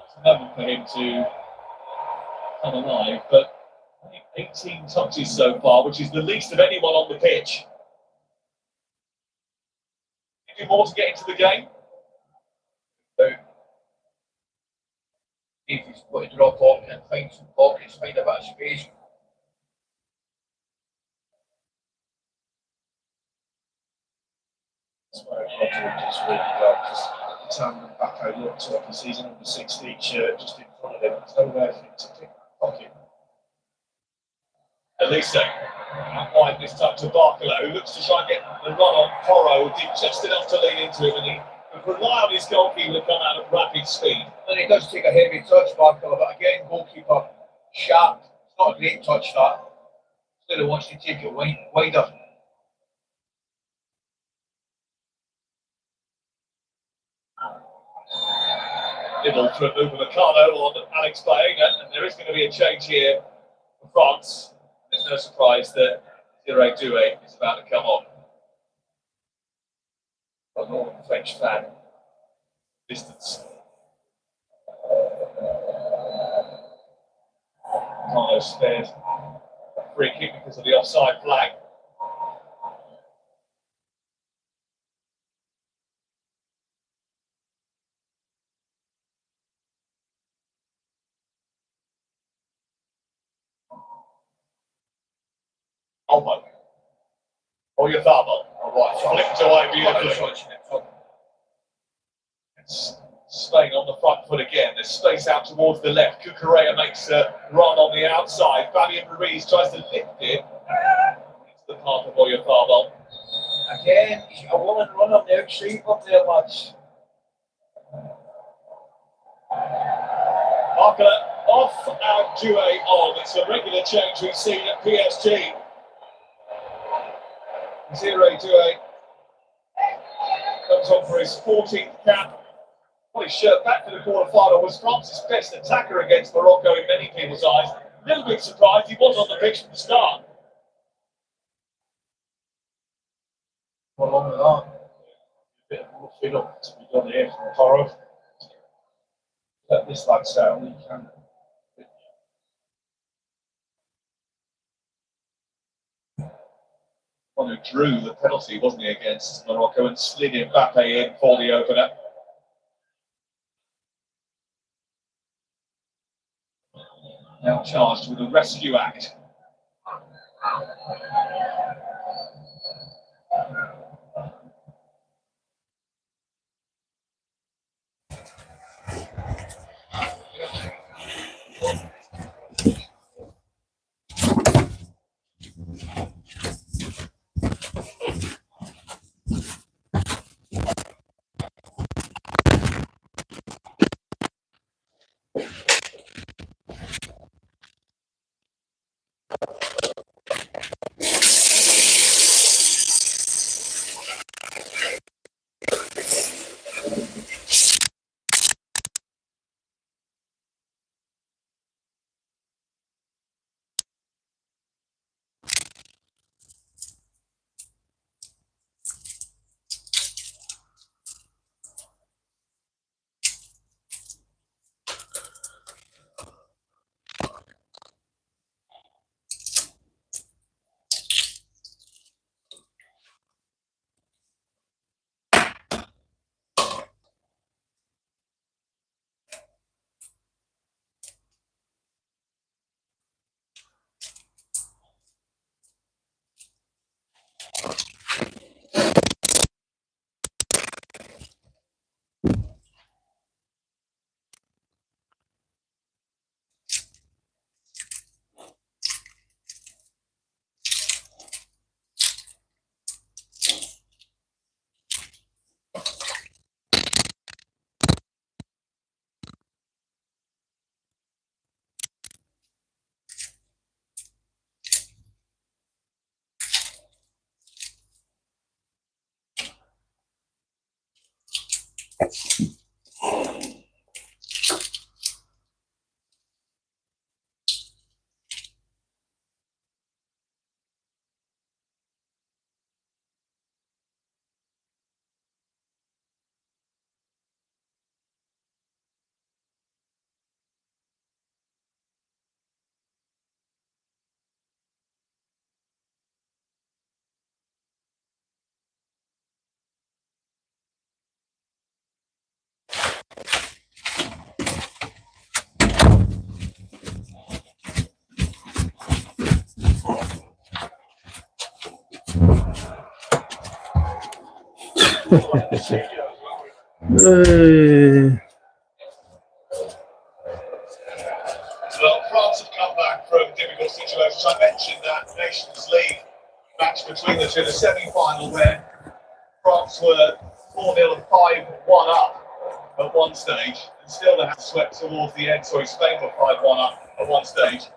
It's a moment for him to come alive, but I think 18 touches so far, which is the least of anyone on the pitch. Can you do more to get into the game? If he's got to drop off and find some pockets, find a bit of space. That's where Rodri just really got just at the time that Mbappe looked up the season number 16 shirt just in front of him. There's nowhere for him to pick that pocket. Elise, out wide this time to Barcola, who looks to try and get the run on Porro, who did just enough to lean into him, and he would rely on his goalkeeper to come out at rapid speed. And he does take a heavy touch, Barcola, but again, goalkeeper sharp. It's not a great touch, that. Clearly wants to take it wider. Nibble for Upamecano on Alex Baena, and there is going to be a change here for France. There's no surprise that 0-2 is about to come on. A Northern French fan distance. Carlos spared a free kick because of the offside flag. Almo. Oyazabal. Flicked away beautifully. It's Spain on the front foot again. There's space out towards the left. Cucurella makes a run on the outside. Fabian Ruiz tries to lift it. It's the path of Oyazabal. Again, he's got a woman run on the outside up there, lads. Marker off and Due on. It's a regular change we've seen at PSG. 0-2 comes on for his 14th cap. Well, his shirt back to the quarter-final was France's best attacker against Morocco in many people's eyes. A little bit surprised he was on the pitch from the start. Well, along with that. A bit of roughing up to be done here from Toro. Let this lad settle, he can. One who drew the penalty, wasn't he, against Morocco, and slid Mbappe in for the opener. Now charged with a rescue act. Well, France have come back from difficult situations. I mentioned that Nations League match between the two, the semi-final, where France were 4-0 and 5-1 up at one stage, and still they had swept towards the end. Sorry, Spain were 5-1 up at one stage,